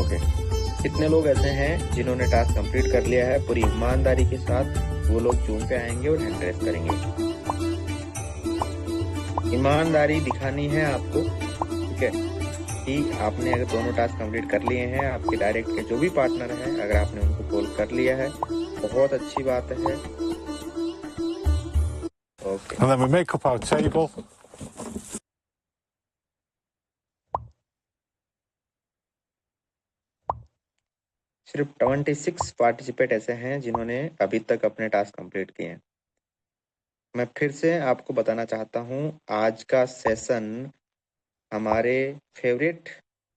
Okay, कितने लोग ऐसे हैं जिन्होंने टास्क कंप्लीट कर लिया है? पूरी ईमानदारी के साथ वो लोग जूम पे आएंगे और हैंड रेस करेंगे। ईमानदारी दिखानी है आपको, ठीक है, कि आपने अगर दोनों टास्क कंप्लीट कर लिए हैं, आपके डायरेक्ट के जो भी पार्टनर हैं, अगर आपने उनको कॉल कर लिया है, बहुत अच्छी बात है। Okay, And then we make up our table. सिर्फ 26 पार्टिसिपेट ऐसे हैं जिन्होंने अभी तक अपने टास्क कंप्लीट किए हैं। मैं फिर से आपको बताना चाहता हूँ, आज का सेशन हमारे फेवरेट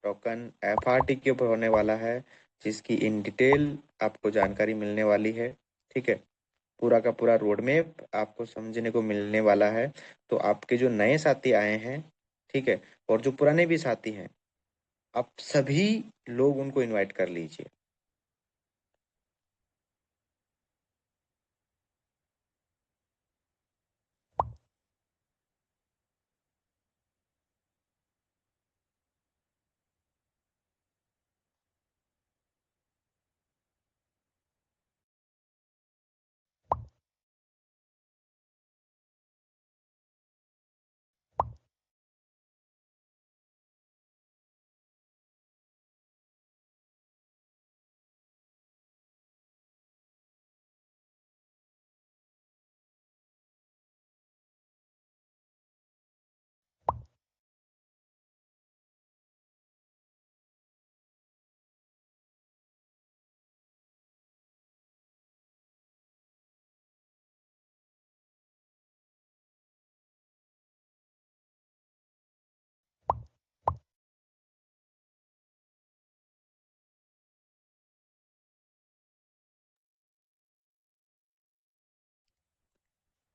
टोकन FRT के ऊपर होने वाला है, जिसकी इन डिटेल आपको जानकारी मिलने वाली है। ठीक है, पूरा का पूरा रोड मैप आपको समझने को मिलने वाला है। तो आपके जो नए साथी आए हैं, ठीक है, और जो पुराने भी साथी हैं, आप सभी लोग उनको इनवाइट कर लीजिए।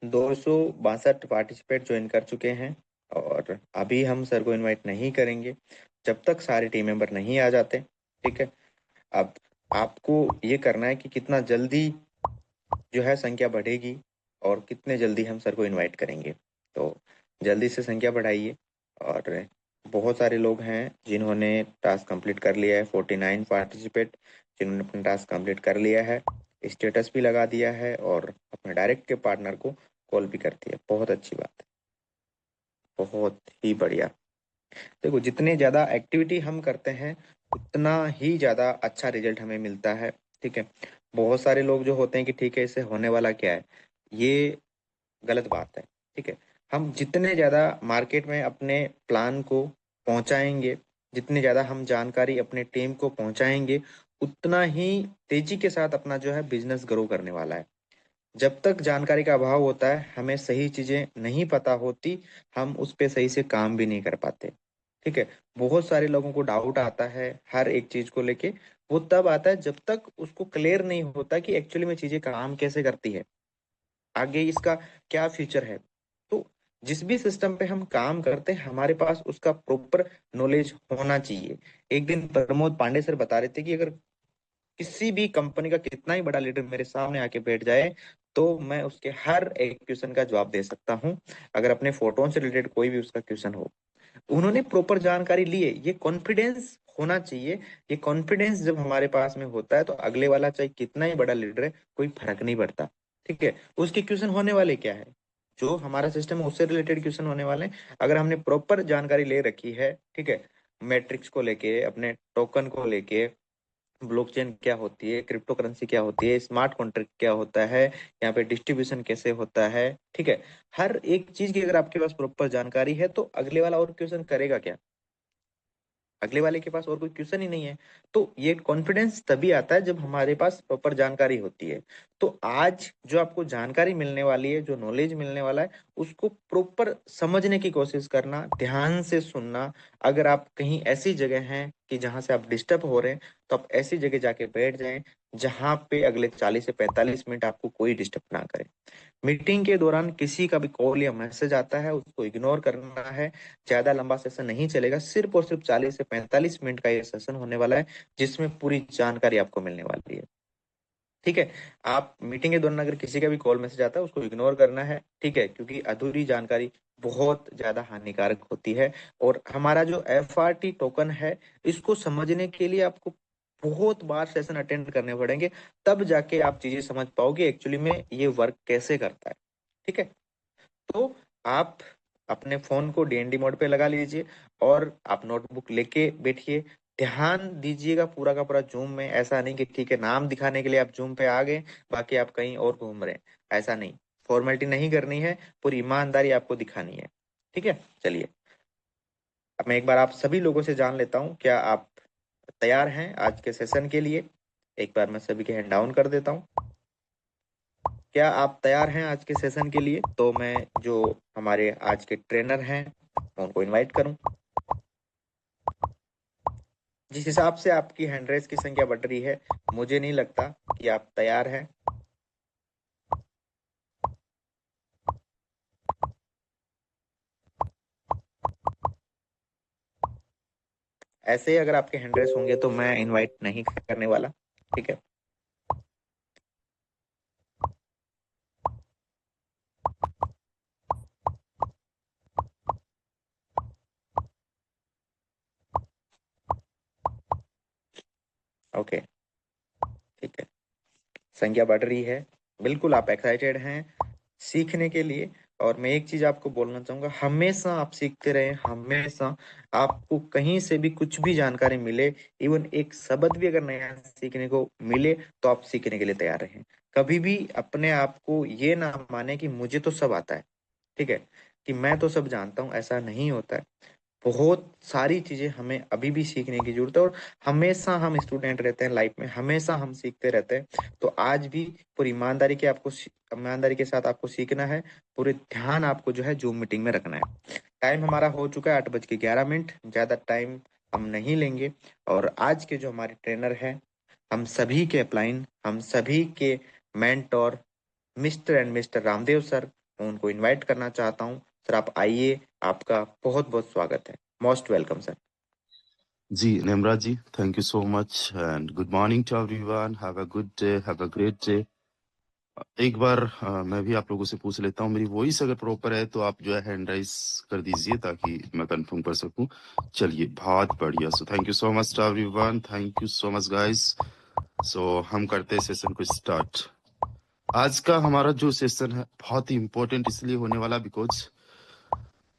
262 पार्टिसिपेट ज्वाइन कर चुके हैं, और अभी हम सर को इनवाइट नहीं करेंगे जब तक सारे टीम मेंबर नहीं आ जाते। ठीक है, अब आपको ये करना है कि कितना जल्दी जो है संख्या बढ़ेगी और कितने जल्दी हम सर को इनवाइट करेंगे। तो जल्दी से संख्या बढ़ाइए। और बहुत सारे लोग हैं जिन्होंने टास्क कंप्लीट कर लिया है, 49 पार्टिसिपेट जिन्होंने अपना टास्क कंप्लीट कर लिया है, स्टेटस भी लगा दिया है और अपने डायरेक्ट के पार्टनर को कॉल भी कर दिया। बहुत अच्छी बात है, बहुत ही बढ़िया। देखो, जितने ज़्यादा एक्टिविटी हम करते हैं उतना ही ज़्यादा अच्छा रिजल्ट हमें मिलता है। ठीक है, बहुत सारे लोग जो होते हैं कि ठीक है इससे होने वाला क्या है, ये गलत बात है। ठीक है, हम जितने ज़्यादा मार्केट में अपने प्लान को पहुंचाएंगे, जितनी ज़्यादा हम जानकारी अपने टीम को पहुंचाएंगे, उतना ही तेजी के साथ अपना जो है बिजनेस ग्रो करने वाला है। जब तक जानकारी का अभाव होता है, हमें सही चीजें नहीं पता होती, हम उस पे सही से काम भी नहीं कर पाते। ठीक है, बहुत सारे लोगों को डाउट आता है हर एक चीज को लेके। वो तब आता है जब तक उसको क्लियर नहीं होता कि एक्चुअली में चीजें काम कैसे करती है, आगे इसका क्या फ्यूचर है। तो जिस भी सिस्टम पे हम काम करते हैं, हमारे पास उसका प्रॉपर नॉलेज होना चाहिए। एक दिन प्रमोद पांडे सर बता रहे थे कि अगर किसी भी कंपनी का कितना ही बड़ा लीडर मेरे सामने आके बैठ जाए, तो मैं उसके हर एक क्वेश्चन का जवाब दे सकता हूँ, अगर अपने फोटोन से रिलेटेड कोई भी उसका क्वेश्चन हो। उन्होंने प्रॉपर जानकारी ली है। ये कॉन्फिडेंस होना चाहिए। ये कॉन्फिडेंस जब हमारे पास में होता है, तो अगले वाला चाहे कितना ही बड़ा लीडर है, कोई फर्क नहीं पड़ता। ठीक है, उसके क्वेश्चन होने वाले क्या है, जो हमारा सिस्टम है उससे रिलेटेड क्वेश्चन होने वाले हैं। अगर हमने प्रॉपर जानकारी ले रखी है, ठीक है, मैट्रिक्स को लेके, अपने टोकन को लेके, ब्लॉकचेन क्या होती है, क्रिप्टो करेंसी क्या होती है, स्मार्ट कॉन्ट्रैक्ट क्या होता है, यहाँ पे डिस्ट्रीब्यूशन कैसे होता है, ठीक है, हर एक चीज की अगर आपके पास प्रॉपर जानकारी है, तो अगले वाला और क्वेश्चन करेगा क्या? अगले वाले के पास और कोई क्वेश्चन ही नहीं है। तो ये कॉन्फिडेंस तभी आता है जब हमारे पास प्रॉपर जानकारी होती है। तो आज जो आपको जानकारी मिलने वाली है, जो नॉलेज मिलने वाला है, उसको प्रॉपर समझने की कोशिश करना, ध्यान से सुनना। अगर आप कहीं ऐसी जगह हैं कि जहां से आप डिस्टर्ब हो रहे हैं, तो आप ऐसी जगह जाके बैठ जाएं जहां पे अगले 40 से 45 मिनट आपको कोई डिस्टर्ब ना करे। मीटिंग के दौरान किसी का भी कॉल या मैसेज आता है, उसको इग्नोर करना है। ज्यादा लंबा सेशन नहीं चलेगा, सिर्फ और सिर्फ 40 से 45 मिनट का ये सेशन होने वाला है, जिसमें पूरी जानकारी आपको मिलने वाली है। ठीक है, आप मीटिंग के दौरान अगर किसी का भी कॉल मैसेज आता है, उसको इग्नोर करना है। ठीक है, क्योंकि अधूरी जानकारी बहुत ज्यादा हानिकारक होती है। और हमारा जो FRT टोकन है, इसको समझने के लिए आपको बहुत बार सेशन अटेंड करने पड़ेंगे, तब जाके आप चीजें समझ पाओगे एक्चुअली में ये वर्क कैसे करता है। ठीक है, तो आप अपने फोन को डीएनडी मोड पे लगा लीजिए और आप नोटबुक लेके बैठिए। ध्यान दीजिएगा पूरा का पूरा जूम में। ऐसा नहीं कि ठीक है नाम दिखाने के लिए आप जूम पे आ गए, बाकी आप कहीं और घूम रहे हैं, ऐसा नहीं। फॉर्मेलिटी नहीं करनी है, पूरी ईमानदारी आपको दिखानी है। ठीक है, चलिए अब मैं एक बार आप सभी लोगों से जान लेता हूँ, क्या आप तैयार हैं आज के सेशन के लिए? एक बार मैं सभी के हैंड डाउन कर देता हूँ। क्या आप तैयार हैं आज के सेशन के लिए? तो मैं जो हमारे आज के ट्रेनर हैं मैं उनको इनवाइट करूं। जिस हिसाब से आपकी हैंड रेस की संख्या बढ़ रही है, मुझे नहीं लगता कि आप तैयार हैं। ऐसे ही अगर आपके हैंड रेस होंगे तो मैं इनवाइट नहीं करने वाला। ठीक है, ओके, ठीक है। संख्या बढ़ रही है, बिल्कुल आप एक्साइटेड हैं सीखने के लिए। और मैं एक चीज आपको बोलना चाहूंगा, हमेशा आप सीखते रहें, हमेशा। आपको कहीं से भी कुछ भी जानकारी मिले, इवन एक शब्द भी अगर नया सीखने को मिले, तो आप सीखने के लिए तैयार रहें। कभी भी अपने आप को ये ना माने कि मुझे तो सब आता है, ठीक है, कि मैं तो सब जानता हूँ, ऐसा नहीं होता है। बहुत सारी चीजें हमें अभी भी सीखने की जरूरत है, और हमेशा हम स्टूडेंट रहते हैं लाइफ में, हमेशा हम सीखते रहते हैं। तो आज भी पूरी ईमानदारी के साथ आपको सीखना है। पूरे ध्यान आपको जो है जूम मीटिंग में रखना है। टाइम हमारा हो चुका है 8:11। ज्यादा टाइम हम नहीं लेंगे। और आज के जो हमारे ट्रेनर हैं, हम सभी के अपलाइन, हम सभी के mentor, mister and mister Ramdev sir, मैं उनको इनवाइट करना चाहता हूँ। सर आप आइए, आपका बहुत बहुत स्वागत है। Most welcome sir. जी Nemraj ji, thank you so much and good morning to everyone. Have a good day, have a great day. एक बार मैं भी आप लोगों से पूछ लेता हूँ, मेरी वॉइस अगर प्रॉपर है तो आप जो है हैंड राइज कर दीजिए ताकि मैं कंफर्म कर सकूं। चलिए, बहुत बढ़िया। So thank you so much to everyone, thank you so much guys. So हम करते हैं सेशन को स्टार्ट। आज का हमारा जो सेशन है बहुत ही इम्पोर्टेंट इसलिए होने वाला बिकॉज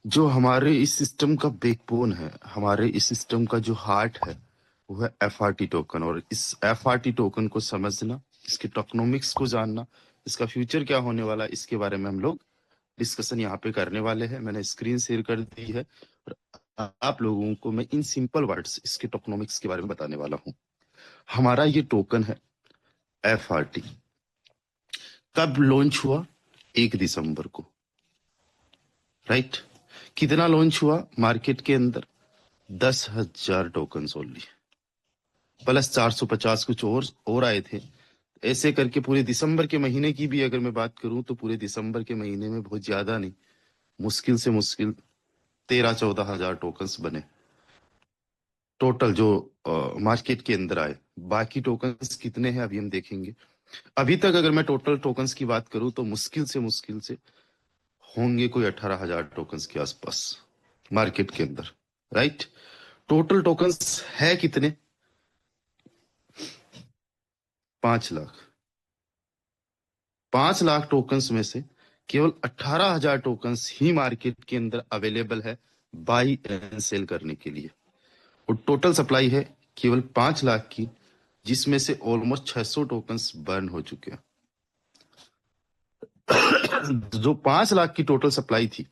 जो हमारे इस सिस्टम का बैकबोन है, हमारे इस सिस्टम का जो हार्ट है, वो है एफआरटी टोकन। और इस एफआरटी टोकन को समझना, इसके टोकनोमिक्स को जानना, इसका फ्यूचर क्या होने वाला है, इसके बारे में हम लोग डिस्कशन यहाँ पे करने वाले हैं। मैंने स्क्रीन शेयर कर दी है और आप लोगों को मैं इन सिंपल वर्ड्स इसके टोकनोमिक्स के बारे में बताने वाला हूँ। हमारा ये टोकन है एफआरटी, कब लॉन्च हुआ? 1 दिसंबर को, राइट। कितना लॉन्च हुआ मार्केट के अंदर? 10,000 टोकन ओनली, प्लस 450 कुछ और आए थे। ऐसे करके पूरे दिसंबर के महीने की भी अगर मैं बात करूं तो पूरे दिसंबर के महीने में बहुत ज्यादा नहीं, मुश्किल से मुश्किल 13-14 हजार टोकन्स बने टोटल जो मार्केट के अंदर आए। बाकी टोकन्स कितने हैं अभी हम देखेंगे। अभी तक अगर मैं टोटल टोकन्स की बात करूं तो मुश्किल से होंगे कोई 18,000 टोकन्स के आसपास मार्केट के अंदर, राइट। टोटल टोकन्स है कितने? 5 लाख। 5 लाख टोकन्स में से केवल 18,000 टोकन्स ही मार्केट के अंदर अवेलेबल है बाई एंड सेल करने के लिए। और टोटल सप्लाई है केवल 5 लाख की, जिसमें से ऑलमोस्ट 600 टोकन्स बर्न हो चुके हैं। जो 5 लाख की टोटल सप्लाई थी,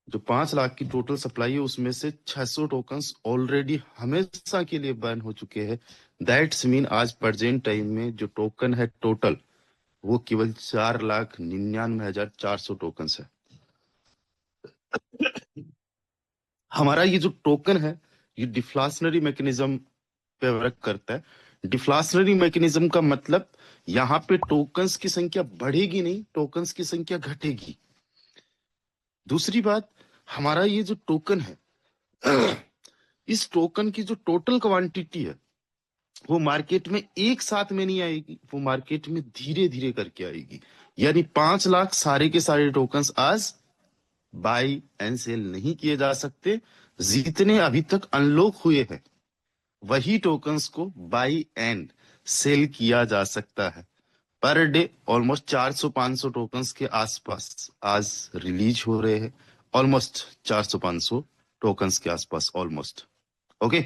जो 5 लाख की टोटल सप्लाई है, उसमें से 600 टोकन्स ऑलरेडी हमेशा के लिए बैन हो चुके हैं। दैट्स मीन आज प्रेजेंट टाइम में जो टोकन है टोटल, वो केवल 4,99,400 टोकन्स है। हमारा ये जो टोकन है, ये डिफ्लाशनरी मैकेनिज्म पे वर्क करता है। डिफ्लाशनरी मैकेनिज्म का मतलब यहाँ पे टोकन्स की संख्या बढ़ेगी नहीं, टोकन्स की संख्या घटेगी। दूसरी बात, हमारा ये जो टोकन है, इस टोकन की जो टोटल क्वांटिटी है, वो मार्केट में एक साथ में नहीं आएगी, वो मार्केट में धीरे धीरे करके आएगी। यानी 5 लाख सारे के सारे टोकन्स आज बाई एंड सेल नहीं किए जा सकते। जितने अभी तक अनलॉक हुए हैं वही टोकन्स को बाई एंड सेल किया जा सकता है। पर डे ऑलमोस्ट 400-500 टोकन्स के आसपास आज रिलीज हो रहे हैं। ऑलमोस्ट 400-500 टोकन्स के आसपास almost. Okay,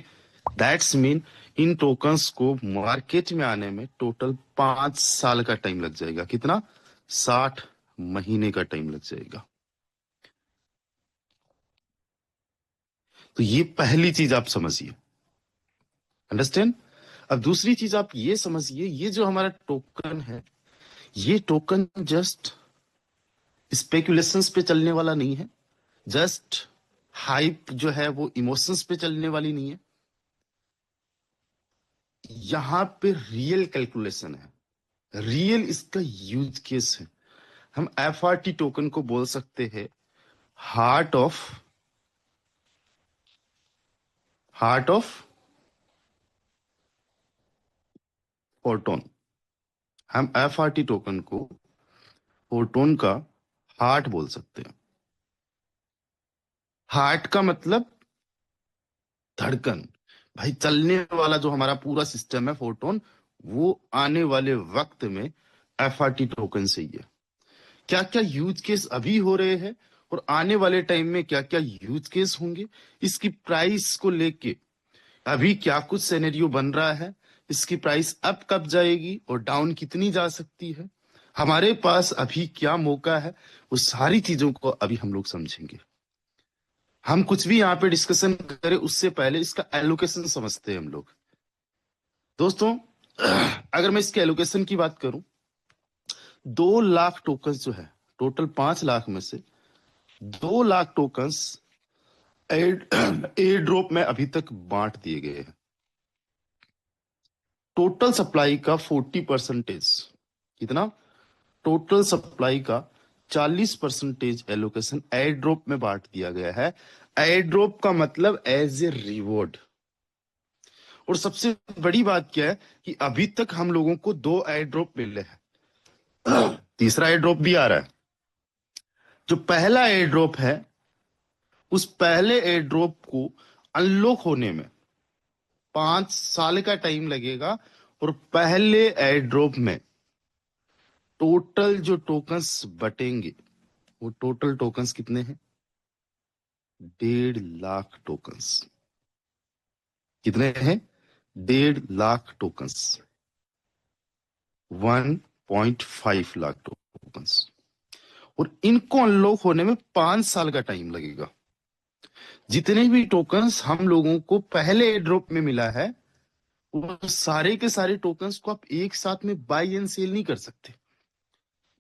that's mean in tokens को मार्केट में आने में टोटल 5 साल का टाइम लग जाएगा। कितना? 60 महीने का टाइम लग जाएगा। तो ये पहली चीज आप समझिए, अंडरस्टैंड। अब दूसरी चीज आप ये समझिए, ये जो हमारा टोकन है, ये टोकन जस्ट स्पेकुलेशंस पे चलने वाला नहीं है, जस्ट हाइप जो है वो इमोशंस पे चलने वाली नहीं है। यहां पे रियल कैलकुलेशन है, रियल इसका यूज केस है। हम एफआरटी टोकन को बोल सकते हैं हार्ट ऑफ फोटोन। हम एफआरटी टोकन को फोटोन का हार्ट बोल सकते हैं। हार्ट का मतलब धड़कन। भाई चलने वाला जो हमारा पूरा सिस्टम है फोटोन, वो आने वाले वक्त में एफआरटी टोकन से ही है। क्या क्या यूज केस अभी हो रहे हैं और आने वाले टाइम में क्या क्या यूज केस होंगे, इसकी प्राइस को लेके अभी क्या कुछ सिनेरियो बन रहा है, इसकी प्राइस अप कब जाएगी और डाउन कितनी जा सकती है, हमारे पास अभी क्या मौका है, वो सारी चीजों को अभी हम लोग समझेंगे। हम कुछ भी यहाँ पे डिस्कशन करें उससे पहले इसका एलोकेशन समझते हैं हम लोग। दोस्तों, अगर मैं इसके एलोकेशन की बात करूं, 2 लाख टोकन्स जो है, टोटल 5 लाख में से 2 लाख टोकन्स एयर ड्रॉप में अभी तक बांट दिए गए हैं। टोटल सप्लाई का 40%, कितना? टोटल सप्लाई का 40% एलोकेशन एयर ड्रॉप में बांट दिया गया है। एयर ड्रॉप का मतलब एज ए रिवॉर्ड। और सबसे बड़ी बात क्या है कि अभी तक हम लोगों को 2 एयर ड्रॉप मिल रहे हैं, तीसरा एयर ड्रॉप भी आ रहा है। जो पहला एयर ड्रॉप है, उस पहले एयर ड्रॉप को अनलॉक होने में 5 साल का टाइम लगेगा। और पहले एयर ड्रॉप में टोटल जो टोकन्स बटेंगे, वो टोटल टोकन्स कितने हैं? 1.5 लाख टोकन्स। कितने हैं? 1.5 लाख टोकन्स, 1.5 लाख टोकन्स। और इनको अनलॉक होने में 5 साल का टाइम लगेगा। जितने भी टोकन्स हम लोगों को पहले एयर ड्रॉप में मिला है, वो सारे के सारे टोकन्स को आप एक साथ में बाई एंड सेल नहीं कर सकते।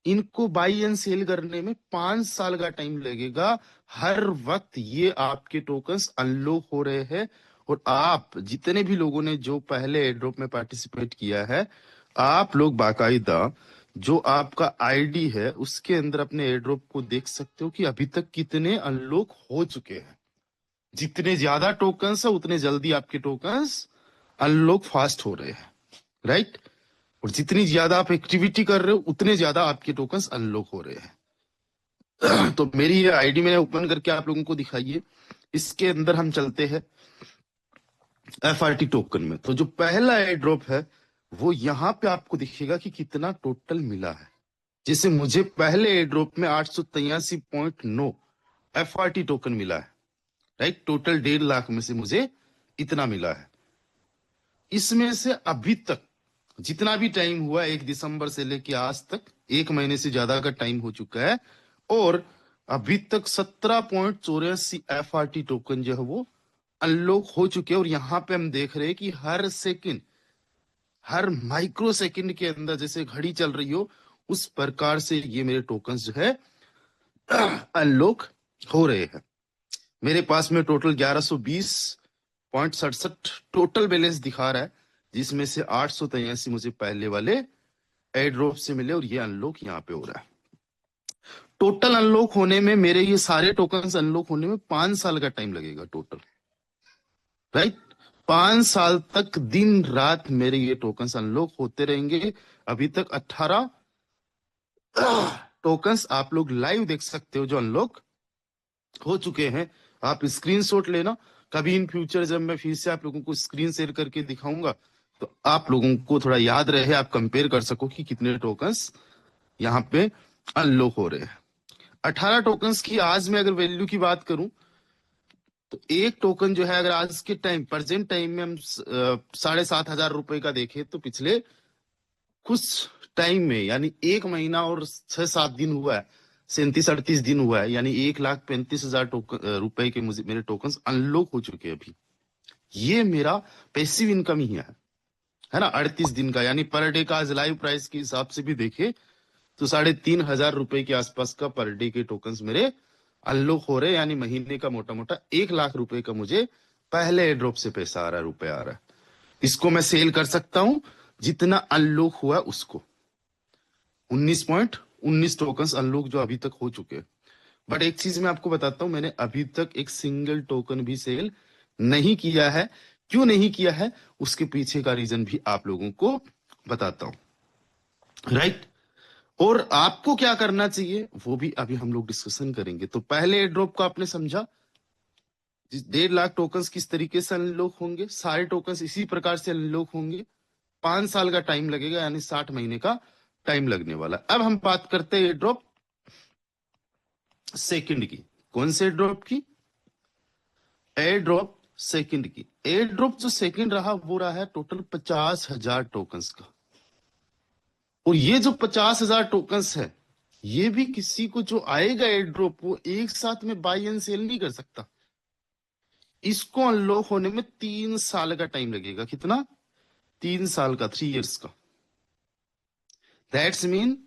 इनको बाई एंड सेल करने में 5 साल का टाइम लगेगा। हर वक्त ये आपके टोकन्स अनलॉक हो रहे हैं। और आप जितने भी लोगों ने जो पहले एयर ड्रॉप में पार्टिसिपेट किया है, आप लोग बाकायदा जो आपका आईडी है उसके अंदर अपने एयर ड्रॉप को देख सकते हो कि अभी तक कितने अनलॉक हो चुके हैं। जितने ज्यादा टोकन्स है उतने जल्दी आपके टोकन्स अनलॉक फास्ट हो रहे हैं, राइट। और जितनी ज्यादा आप एक्टिविटी कर रहे हो उतने ज्यादा आपके टोकन्स अनलॉक हो रहे हैं। तो मेरी ये आईडी मैंने ओपन करके आप लोगों को दिखाइए। इसके अंदर हम चलते हैं एफआरटी टोकन में। तो जो पहला एयर ड्रॉप है वो यहां पे आपको दिखेगा कि कितना टोटल मिला है। जैसे मुझे पहले एयर ड्रॉप में 883.9 एफआरटी टोकन मिला है, राइट। टोटल 1.5 लाख में से मुझे इतना मिला है। इसमें से अभी तक जितना भी टाइम हुआ 1 दिसंबर से लेके आज तक, 1 महीने से ज्यादा का टाइम हो चुका है। और अभी तक 17.84 एफआरटी टोकन जो है वो अनलॉक हो चुके हैं। और यहां पे हम देख रहे हैं कि हर सेकंड, हर माइक्रो सेकंड के अंदर जैसे घड़ी चल रही हो, उस प्रकार से ये मेरे टोकन जो है अनलॉक हो रहे हैं। मेरे पास में टोटल 1120.67 टोटल बैलेंस दिखा रहा है, जिसमें से 883 मुझे पहले वाले एयर ड्रॉप से मिले और ये अनलॉक यहाँ पे हो रहा है। टोटल अनलॉक होने में, मेरे ये सारे टोकन्स अनलॉक होने में 5 साल का टाइम लगेगा टोटल, राइट। 5 साल तक दिन रात मेरे ये टोकन्स अनलॉक होते रहेंगे। अभी तक 18 टोकन्स आप लोग लाइव देख सकते हो जो अनलॉक हो चुके हैं। आप स्क्रीनशॉट लेना। कभी इन फ्यूचर जब मैं फिर से आप लोगों को स्क्रीन शेयर करके दिखाऊंगा तो आप लोगों को थोड़ा याद रहे, आप कंपेयर कर सको कि कितने टोकन्स यहाँ पे अनलॉक हो रहे हैं। 18 टोकन्स की आज मैं अगर वैल्यू की बात करूं तो एक टोकन जो है, अगर आज के टाइम प्रेजेंट टाइम में हम 7,500 रुपए का देखें तो पिछले कुछ टाइम में, यानी 1 महीना और 6-7 दिन हुआ है, 37-38 दिन हुआ है, यानी 1,35,000 रुपए के मुझे मेरे टोकन्स अनलॉक हो चुके हैं अभी। ये मेरा पैसिव इनकम ही है ना, 38 दिन का, यानी पर डे का आज लाइव प्राइस के हिसाब से भी देखे तो 3,500 रुपए के आसपास का पर डे के टोकन्स मेरे अनलॉक हो रहे हैं, यानी महीने का मोटा मोटा 1,00,000 रुपए का मुझे पहले एयर ड्रॉप से पैसा आ रहा है, रुपए आ रहा है। इसको मैं सेल कर सकता हूं जितना अनलॉक हुआ उसको। 19.19 टोकन्स अनलॉक जो अभी तक हो चुके हैं। बट एक चीज मैं आपको बताता हूं, मैंने अभी तक एक सिंगल टोकन भी सेल नहीं किया है। क्यों नहीं किया है उसके पीछे का रीजन भी आप लोगों को बताता हूं, राइट। और आपको क्या करना चाहिए वो भी अभी हम लोग डिस्कशन करेंगे। तो पहले एयर ड्रॉप को आपने समझा, 1.5 लाख टोकन्स किस तरीके से अनलॉक होंगे, सारे टोकन्स इसी प्रकार से अनलॉक होंगे। 5 साल का टाइम लगेगा, यानी 60 महीने का टाइम लगने वाला। अब हम बात करते हैं एयर ड्रॉप सेकंड की। कौन से एयर ड्रॉप की? एयर ड्रॉप सेकंड की। एयर ड्रॉप जो सेकंड रहा वो रहा है टोटल 50,000 टोकन्स का। और ये जो 50,000 टोकन्स है, ये भी किसी को जो आएगा एयर ड्रॉप वो एक साथ में बाई एंड सेल नहीं कर सकता। इसको अनलॉक होने में 3 साल का टाइम लगेगा। कितना? 3 साल का, 3 इयर्स का। दैट्स मीन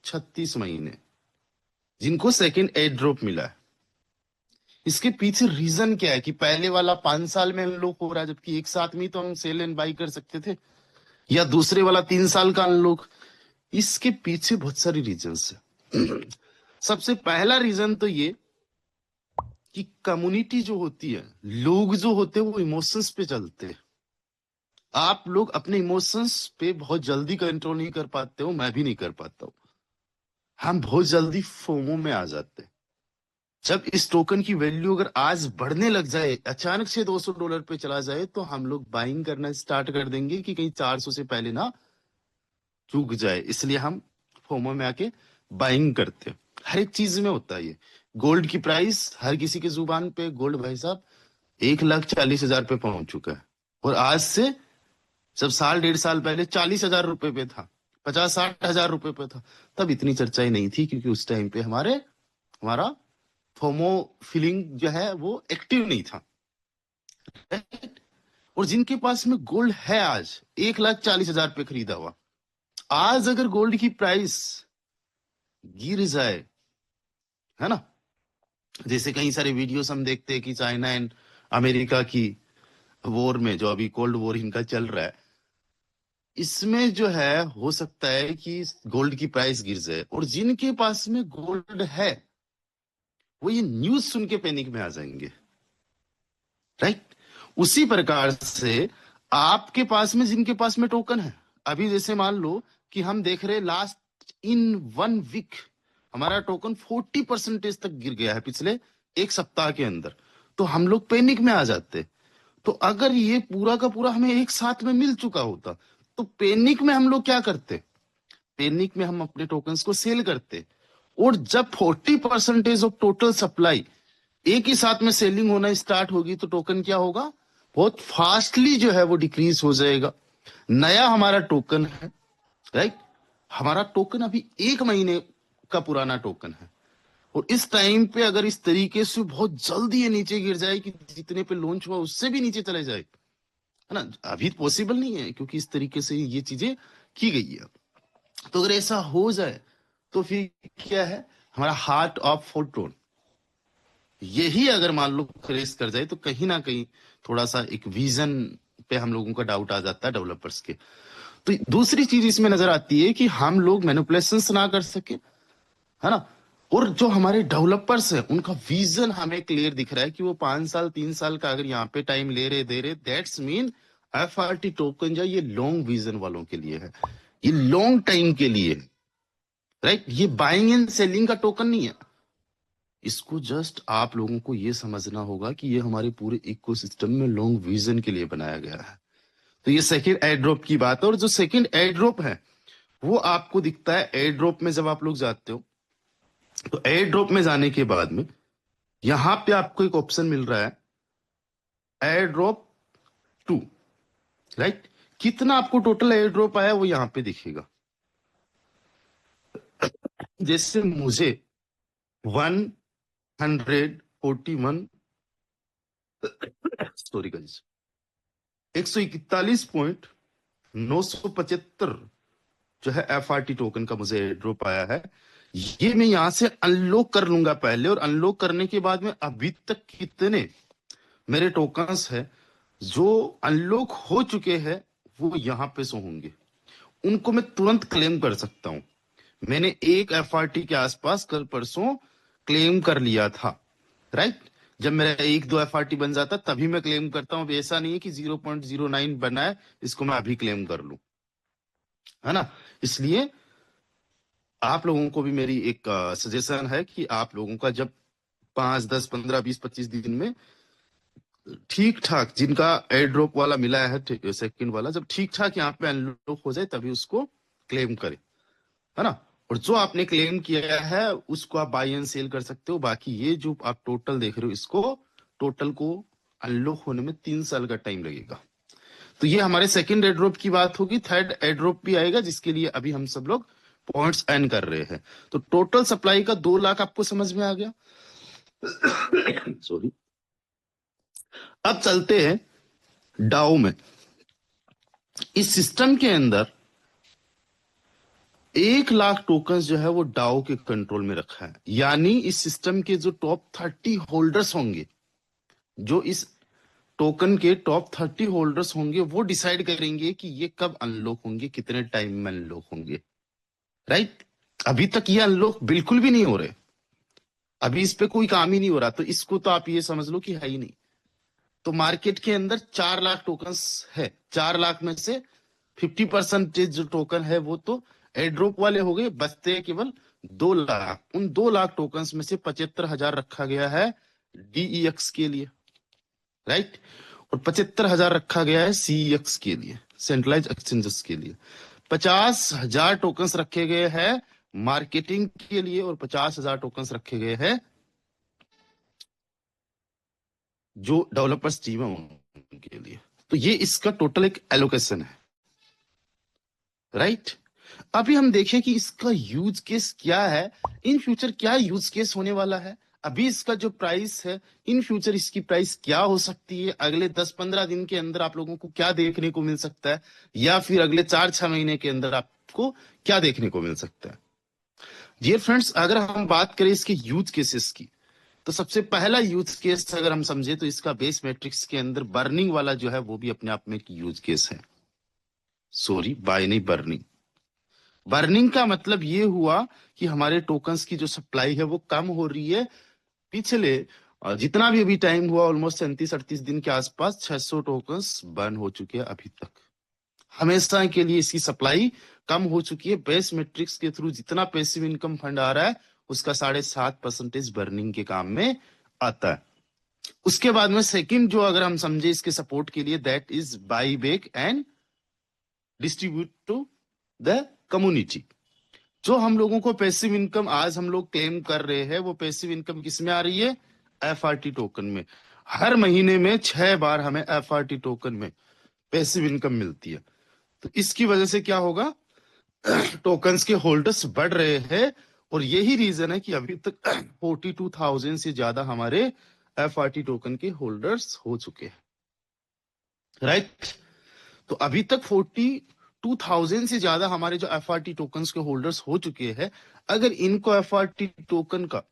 36 महीने जिनको सेकंड एयर ड्रॉप मिला है। इसके पीछे रीजन क्या है कि पहले वाला 5 साल में अनलॉक हो रहा है, जबकि एक साथ में ही तो हम सेल एंड बाई कर सकते थे, या दूसरे वाला 3 साल का अनलॉक। इसके पीछे बहुत सारी रीजंस है। सबसे पहला रीजन तो ये कि कम्युनिटी जो होती है, लोग जो होते हैं वो इमोशंस पे चलते हैं। आप लोग अपने इमोशंस पे बहुत जल्दी कंट्रोल नहीं कर पाते हो, मैं भी नहीं कर पाता हूं। हम बहुत जल्दी फोमो में आ जाते हैं। जब इस टोकन की वैल्यू अगर आज बढ़ने लग जाए, अचानक से $200 पे चला जाए, तो हम लोग बाइंग करना स्टार्ट कर देंगे कि कहीं 400 से पहले ना चूक जाए, इसलिए हम फोमो में आके बाइंग करते हैं। हर एक चीज में होता है ये। गोल्ड की प्राइस हर किसी के जुबान पे, गोल्ड भाई साहब 1,40,000 पे पहुंच चुका है। और आज से जब 1.5 साल पहले 40,000 रुपए पे था, 50-60 हजार रुपए पे था, तब इतनी चर्चाएं नहीं थी, क्योंकि उस टाइम पे हमारा फोमो फीलिंग जो है वो एक्टिव नहीं था। और जिनके पास में गोल्ड है आज 1,40,000 पे खरीदा हुआ, आज अगर गोल्ड की प्राइस गिर जाए, है ना, जैसे कई सारे वीडियोस हम देखते हैं कि चाइना एंड अमेरिका की वॉर में, जो अभी कोल्ड वॉर इनका चल रहा है, इसमें जो है हो सकता है कि गोल्ड की प्राइस गिर जाए, और जिनके पास में गोल्ड है वो ये न्यूज सुन के पैनिक में आ जाएंगे, राइट। उसी प्रकार से आपके पास में, जिनके पास में टोकन है, अभी जैसे मान लो कि हम देख रहे लास्ट इन 1 वीक हमारा टोकन 40% तक गिर गया है पिछले एक सप्ताह के अंदर, तो हम लोग पैनिक में आ जाते। तो अगर ये पूरा का पूरा हमें एक साथ में मिल चुका होता तो पैनिक में हम लोग क्या करते? पैनिक में हम अपने टोकन्स को सेल करते। और जब 40% ऑफ टोटल सप्लाई एक ही साथ में सेलिंग होना स्टार्ट होगी तो टोकन क्या होगा? बहुत फास्टली जो है वो डिक्रीज हो जाएगा। नया हमारा टोकन है, राइट। हमारा टोकन अभी 1 महीने का पुराना टोकन है, और इस टाइम पे अगर इस तरीके से बहुत जल्दी ये नीचे गिर जाए कि जितने पे लॉन्च हुआ उससे भी नीचे चले जाए, है ना, अभी पॉसिबल नहीं है क्योंकि इस तरीके से ये चीजें की गई है। तो अगर ऐसा हो जाए तो फिर क्या है, हमारा हार्ट ऑफ फोटोन यही अगर मान लो क्रेश कर जाए तो कहीं ना कहीं थोड़ा सा एक विजन पे हम लोगों का डाउट आ जाता है डेवलपर्स के। तो दूसरी चीज इसमें नजर आती है कि हम लोग मैनिपुलेशंस ना कर सके, है ना। और जो हमारे डेवलपर्स हैं उनका विजन हमें क्लियर दिख रहा है कि वो 5 साल 3 साल का अगर यहाँ पे टाइम ले रहे दे रहे, दैट्स मीन FRT टोकन जो ये लॉन्ग विजन वालों के लिए है, ये लॉन्ग टाइम के लिए है, राइट। ये बाइंग एंड सेलिंग का टोकन नहीं है, इसको जस्ट आप लोगों को ये समझना होगा कि ये हमारे पूरे इकोसिस्टम में लॉन्ग विजन के लिए बनाया गया है। तो ये सेकंड एयर ड्रॉप की बात है, और जो सेकंड एयर ड्रॉप है वो आपको दिखता है एयर ड्रॉप में। जब आप लोग जाते हो तो एयर ड्रॉप में जाने के बाद में यहां पे आपको एक ऑप्शन मिल रहा है एयर ड्रॉप 2, राइट। कितना आपको टोटल एयर ड्रॉप आया वो यहां पे दिखेगा। जैसे मुझे 141 सॉरी गाइस 141.975 जो है FRT टोकन का मुझे एयर ड्रॉप आया है। ये मैं यहां से अनलॉक कर लूंगा पहले, और अनलॉक करने के बाद में अभी तक कितने मेरे टोकन्स है जो अनलॉक हो चुके हैं वो यहां पे शो होंगे। उनको मैं तुरंत क्लेम कर सकता हूं। मैंने एक FRT के आसपास कल परसों क्लेम कर लिया था, राइट। जब मेरा 1-2 FRT बन जाता तभी मैं क्लेम करता हूं। ऐसा नहीं है कि 0.09 बना है इसको मैं अभी क्लेम कर लूं, है ना। इसलिए आप लोगों को भी मेरी एक सजेशन है कि आप लोगों का जब 5, 10, 15, 20, 25 दिन में ठीक ठाक जिनका एयर ड्रॉप वाला मिला है सेकंड वाला, जब ठीक ठाक यहाँ पे अनलॉक हो जाए तभी उसको क्लेम करें, है ना। और जो आपने क्लेम किया है उसको आप बाय एंड सेल कर सकते हो। बाकी ये जो आप टोटल देख रहे हो इसको टोटल को अनलॉक होने में 3 साल का टाइम लगेगा। तो ये हमारे सेकंड एयर ड्रॉप की बात होगी। थर्ड एयर ड्रॉप भी आएगा जिसके लिए अभी हम सब लोग पॉइंट्स अर्न कर रहे हैं। तो टोटल सप्लाई का 2 लाख आपको समझ में आ गया। सॉरी। अब चलते हैं डाओ में। इस सिस्टम के अंदर 1 लाख टोकन जो है वो डाओ के कंट्रोल में रखा है। यानी इस सिस्टम के जो टॉप 30 होल्डर्स होंगे, जो इस टोकन के टॉप 30 होल्डर्स होंगे, वो डिसाइड करेंगे कि ये कब अनलॉक होंगे, कितने टाइम में अनलॉक होंगे, राइट। अभी तक ये अनलॉक बिल्कुल भी नहीं हो रहे, अभी इस पे कोई काम ही नहीं हो रहा। तो इसको तो आप ये समझ लो कि है ही नहीं। तो मार्केट के अंदर 4 लाख टोकन्स है। 4 लाख में से 50% जो टोकन है वो तो एयरड्रॉप वाले हो गए, बचते हैं केवल 2 लाख। उन 2 लाख टोकन्स में से 75,000 रखा गया है DEX के लिए, राइट। और 75,000 रखा गया है CEX के लिए, सेंट्रलाइज एक्सचेंजेस के लिए। 50,000 टोकन्स रखे गए हैं मार्केटिंग के लिए, और 50,000 टोकन्स रखे गए हैं जो डेवलपर्स टीम है उनके लिए। तो ये इसका टोटल एक एलोकेशन है, राइट। अभी हम देखें कि इसका यूज केस क्या है, इन फ्यूचर क्या यूज केस होने वाला है। अभी इसका जो प्राइस है, इन फ्यूचर इसकी प्राइस क्या हो सकती है, अगले 10-15 दिन के अंदर आप लोगों को क्या देखने को मिल सकता है, या फिर अगले 4-6 महीने के अंदर आपको क्या देखने को मिल सकता है। डियर फ्रेंड्स, अगर हम बात करें इसके यूज केसेस की, तो सबसे पहला यूज केस अगर हम समझे तो इसका बेस मैट्रिक्स के अंदर बर्निंग वाला जो है वो भी अपने आप में एक यूज केस है। सॉरी, बाय नहीं, बर्निंग। बर्निंग का मतलब ये हुआ कि हमारे टोकन्स की जो सप्लाई है वो कम हो रही है। पिछले जितना भी अभी टाइम हुआ, ऑलमोस्ट 37-38 दिन के आसपास 600 टोकन्स बर्न हो चुके हैं अभी तक। हमेशा के लिए इसकी सप्लाई कम हो चुकी है। बेस मैट्रिक्स के थ्रू जितना पैसिव इनकम फंड आ रहा है उसका 7.5% बर्निंग के काम में आता है। उसके बाद में सेकंड जो अगर हम समझे इसके सपोर्ट के लिए, that is buy back and distribute to the community. जो हम लोगों को पैसिव इनकम आज हम लोग क्लेम कर रहे हैं, वो पैसिव इनकम किस में आ रही है? FRT टोकन में। हर महीने में 6 बार हमें FRT टोकन में पैसिव इनकम मिलती है। तो इसकी वजह से क्या होगा, टोकन्स के होल्डर्स बढ़ रहे हैं, और यही रीजन है कि अभी तक 42,000 से ज्यादा हमारे FRT टोकन के होल्डर्स हो चुके हैं, राइट। तो अभी तक 42,000 से ज्यादा हमारे जो FRT टोकन्स के होल्डर्स हो चुके हैं। अगर इनको FRT टोकन का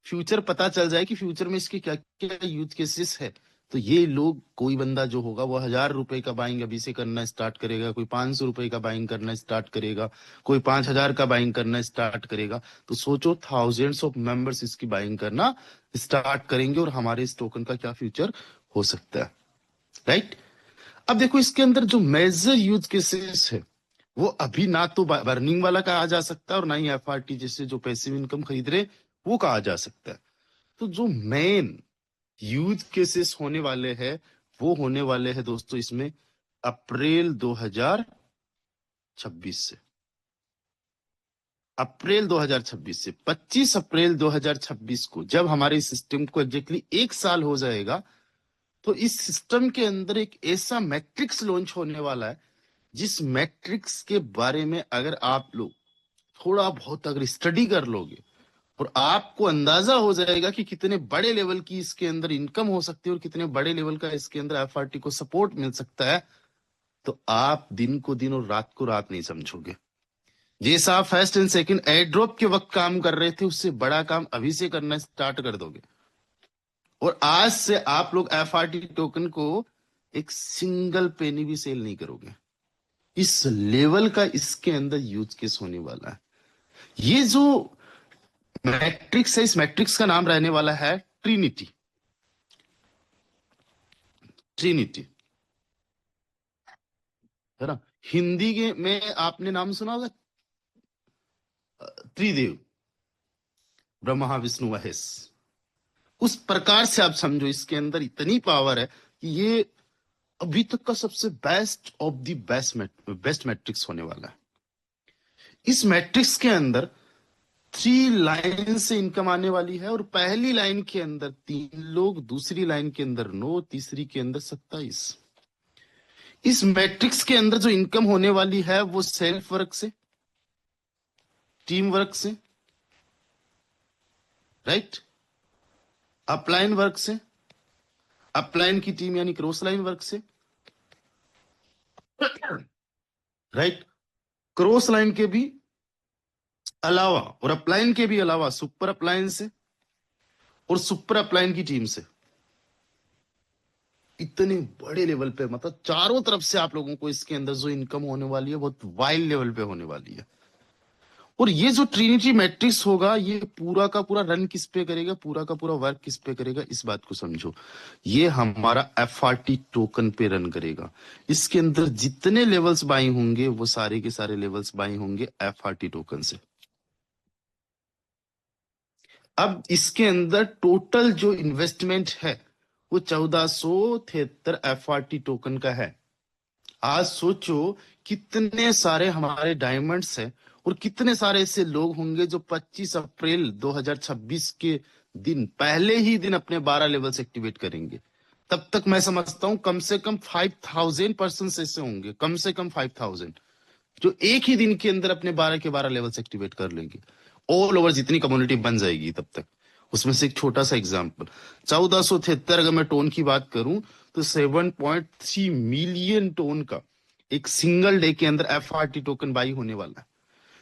फ्यूचर पता चल जाए कि फ्यूचर में इसके क्या क्या यूज केसेस है, तो ये लोग, कोई बंदा जो होगा वो 1,000 रुपए का बाइंग अभी से करना स्टार्ट करेगा, कोई 500 रुपए का बाइंग करना स्टार्ट करेगा, कोई 5,000 का बाइंग करना स्टार्ट करेगा। तो सोचो, थाउजेंड्स ऑफ मेंबर्स इसकी बाइंग करना स्टार्ट करेंगे, और हमारे इस टोकन का क्या फ्यूचर हो सकता है, राइट। अब देखो, इसके अंदर जो मेजर यूज केसेस है वो अभी ना तो बर्निंग वाला कहा जा सकता है, और ना ही FRT जैसे जो पैसिव इनकम खरीद रहे वो कहा जा सकता है। तो जो मेन यूज केसेस होने वाले हैं वो होने वाले हैं दोस्तों इसमें अप्रैल 2026 से, अप्रैल 2026 से 25 अप्रैल 2026 को जब हमारे सिस्टम को एग्जैक्टली 1 साल हो जाएगा, तो इस सिस्टम के अंदर एक ऐसा मैट्रिक्स लॉन्च होने वाला है जिस मैट्रिक्स के बारे में अगर आप लोग थोड़ा बहुत अगर स्टडी कर लोगे और आपको अंदाजा हो जाएगा कि कितने बड़े लेवल की इसके अंदर इनकम हो सकती है और कितने बड़े लेवल का इसके अंदर एफआरटी को सपोर्ट मिल सकता है, तो आप दिन को दिन और रात को रात नहीं समझोगे। जैसा आप first and second air drop के वक्त काम कर रहे थे उससे बड़ा काम अभी से करना स्टार्ट कर दोगे। और आज से आप लोग एफआरटी टोकन को एक सिंगल पेनी भी सेल नहीं करोगे। इस लेवल का इसके अंदर यूज केस होने वाला है। ये जो मैट्रिक्स है, इस मैट्रिक्स का नाम रहने वाला है ट्रिनिटी। ट्रिनिटी है ना, हिंदी के में आपने नाम सुना होगा त्रिदेव, ब्रह्मा विष्णु महेश। उस प्रकार से आप समझो इसके अंदर इतनी पावर है कि ये अभी तक का सबसे best of the best matrix होने वाला है। इस मैट्रिक्स के अंदर 3 लाइन से इनकम आने वाली है और पहली लाइन के अंदर 3 लोग, दूसरी लाइन के अंदर 9, तीसरी के अंदर 27। इस मैट्रिक्स के अंदर जो इनकम होने वाली है वो सेल्फ वर्क से, टीम वर्क से, राइट, अपलाइन वर्क से, अपलाइन की टीम यानी क्रॉस लाइन वर्क से, राइट, क्रॉस लाइन के भी अलावा और अपलाइन के भी अलावा सुपर अपलाइन से और सुपर अपलाइन की टीम से। इतने बड़े लेवल पे, मतलब चारों तरफ से आप लोगों को इसके अंदर जो इनकम होने वाली है बहुत वाइल्ड लेवल पे होने वाली है। और ये जो ट्रिनिटी मैट्रिक्स होगा ये पूरा का पूरा रन किस पे करेगा, पूरा का पूरा वर्क किस पे करेगा, इस बात को समझो। ये हमारा एफआरटी टोकन पे रन करेगा। इसके अंदर जितने लेवल्स बाई होंगे वो सारे के सारे लेवल्स बाई होंगे एफआरटी टोकन से। अब इसके अंदर टोटल जो इन्वेस्टमेंट है वो 1473 एफआरटी टोकन का है। आज सोचो कितने सारे हमारे डायमंड्स हैं और कितने सारे ऐसे लोग होंगे जो 25 अप्रैल 2026 के दिन पहले ही दिन अपने 12 लेवल्स एक्टिवेट करेंगे। तब तक मैं समझता हूं कम से कम 5000 पर्सन ऐसे होंगे, कम से कम 5000, जो एक ही दिन के अंदर अपने 12 के 12 लेवल्स एक्टिवेट कर लेंगे। ऑल ओवर जितनी कम्युनिटी बन जाएगी तब तक। उसमें से एक छोटा सा एग्जांपल, 1473 अगर मैं टोन की बात करूं तो 7.3 मिलियन टोन का एक सिंगल डे के अंदर एफआरटी टोकन बाई होने वाला है।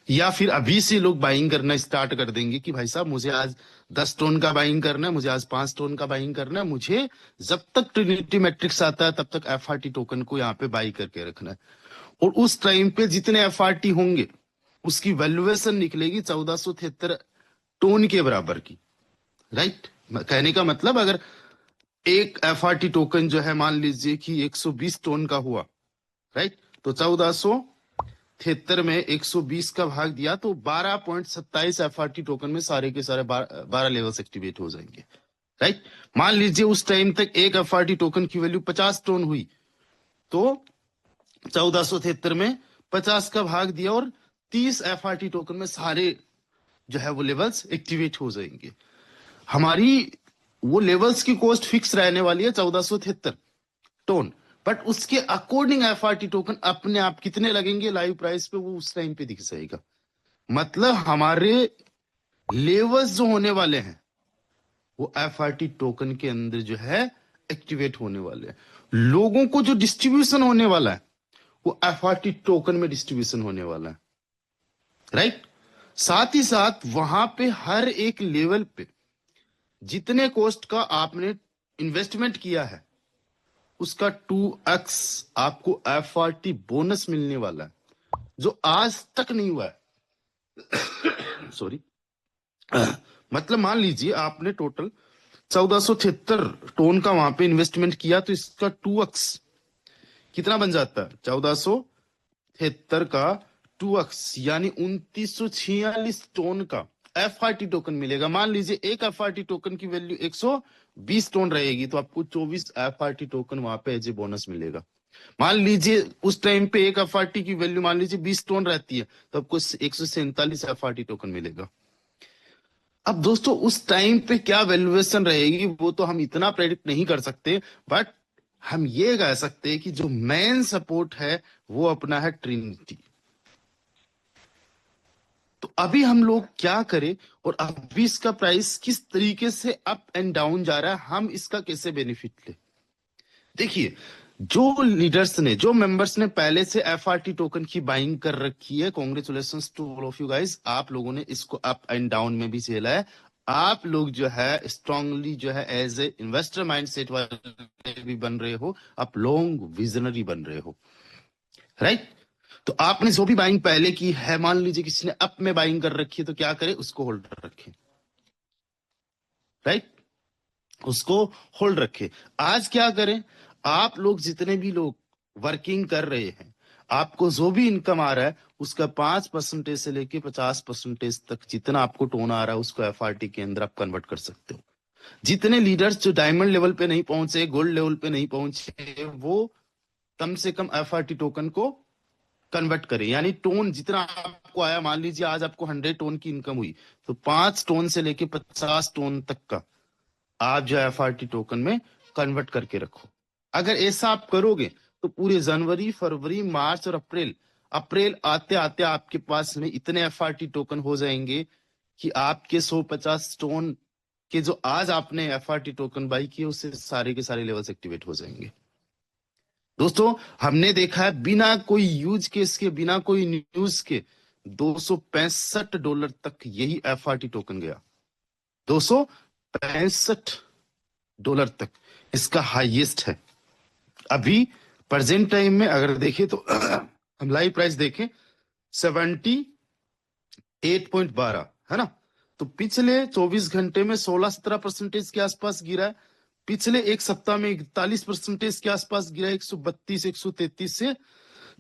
या फिर अभी से लोग बाइंग करना स्टार्ट कर देंगे कि भाई साहब मुझे आज 10 टोन का बाइंग करना है, मुझे आज 5 टोन का बाइंग करना है, मुझे जब तक ट्रिनिटी मैट्रिक्स आता है तब तक एफआरटी टोकन को यहाँ पे बाई करके रखना है। और उस टाइम पे जितने एफआरटी होंगे उसकी वैल्यूएशन निकलेगी 1473 टोन के बराबर की, राइट। कहने का मतलब अगर एक एफआरटी टोकन जो है मान लीजिए कि 120 टोन का हुआ, राइट, तो 1473 में 120 का भाग दिया तो 12.27 एफआरटी टोकन में सारे के सारे 12 लेवल्स एक्टिवेट हो जाएंगे, राइट। मान लीजिए उस टाइम तक एक एफआरटी टोकन की वैल्यू 50 टोन हुई तो 1473 में 50 का भाग दिया और 30 एफआरटी टोकन में सारे जो है वो लेवल्स एक्टिवेट हो जाएंगे। हमारी वो लेवल्स की कॉस्ट फिक्स रहने वाली है 1473 टोन, बट उसके अकॉर्डिंग एफआरटी टोकन अपने आप कितने लगेंगे लाइव प्राइस पे वो उस टाइम पे दिख जाएगा। मतलब हमारे लेवल्स जो होने वाले हैं वो एफआरटी टोकन के अंदर जो है एक्टिवेट होने वाले हैं। लोगों को जो डिस्ट्रीब्यूशन होने वाला है वो एफआरटी टोकन में डिस्ट्रीब्यूशन होने वाला है, राइट। साथ ही साथ वहां पे हर एक लेवल पे जितने कॉस्ट का आपने इन्वेस्टमेंट किया है उसका 2x आपको एफआरटी बोनस मिलने वाला है जो आज तक नहीं हुआ है। सॉरी, मतलब मान लीजिए आपने टोटल 1473 टोन का वहां पे इन्वेस्टमेंट किया तो इसका 2x कितना बन जाता है, 1473 का 2x यानी 2946 टोन का FRT टोकन मिलेगा। मान लीजिए एक FRT टोकन की वैल्यू 120 टोन रहेगी, तो आपको 24 FRT टोकन वहां पे एज ए बोनस मिलेगा। मान लीजिए उस टाइम पे एक FRT की वैल्यू मान लीजिए 20 टोन रहती है, तो आपको 147 FRT टोकन मिलेगा। अब दोस्तों उस टाइम पे क्या वैल्यूएशन रहेगी वो तो हम इतना प्रेडिक्ट नहीं कर सकते, बट हम ये कह सकते हैं कि जो मेन सपोर्ट है वो अपना है ट्रिनिटी। तो अभी हम लोग क्या करें और अभी इसका प्राइस किस तरीके से अप एंड डाउन जा रहा है, हम इसका कैसे बेनिफिट ले। देखिए, जो लीडर्स ने, जो मेंबर्स ने पहले से FRT टोकन की बाइंग कर रखी है, congratulations to all of you guys, आप लोगों ने इसको अप एंड डाउन में भी झेला है। आप लोग जो है स्ट्रांगली जो है एज ए इन्वेस्टर माइंडसेट वाले भी बन रहे हो, आप लॉन्ग विजनरी बन रहे हो, राइट। तो आपने जो भी बाइंग पहले की है, मान लीजिए किसी ने अप में बाइंग कर रखी है, तो क्या करें, उसको होल्ड रखें, राइट, उसको होल्ड रखें। आज क्या करें, आप लोग जितने भी लोग वर्किंग कर रहे हैं, आपको जो भी इनकम आ रहा है उसका 5% से लेके 50% तक जितना आपको टोन आ रहा है उसको FRT के अंदर आप कन्वर्ट कर सकते हो। जितने लीडर्स जो डायमंड लेवल पे नहीं पहुंचे, गोल्ड लेवल पे नहीं पहुंचे, वो कम से कम FRT टोकन को कन्वर्ट करें। यानी टोन जितना आपको आया, मान लीजिए आज आपको 100 टोन की इनकम हुई, तो 5 टोन से लेके 50 टोन तक का आप जो FRT टोकन में कन्वर्ट करके रखो। अगर ऐसा आप करोगे तो पूरे जनवरी, फरवरी, मार्च और अप्रैल, अप्रैल आते आते आपके पास में इतने FRT टोकन हो जाएंगे कि आपके 150 टोन के जो आज आपने FRT टोकन बाई किए उससे सारे के सारे लेवल्स एक्टिवेट हो जाएंगे। दोस्तों हमने देखा है बिना कोई यूज केस के, बिना कोई न्यूज के $265 तक यही FRT टोकन गया। $265 तक इसका हाईएस्ट है। अभी प्रेजेंट टाइम में अगर देखें तो हम लाइव प्राइस देखें 78.12 है ना, तो पिछले 24 घंटे में 16-17% के आसपास गिरा है। पिछले एक सप्ताह में 41% के आसपास गिरा, 132, 133 से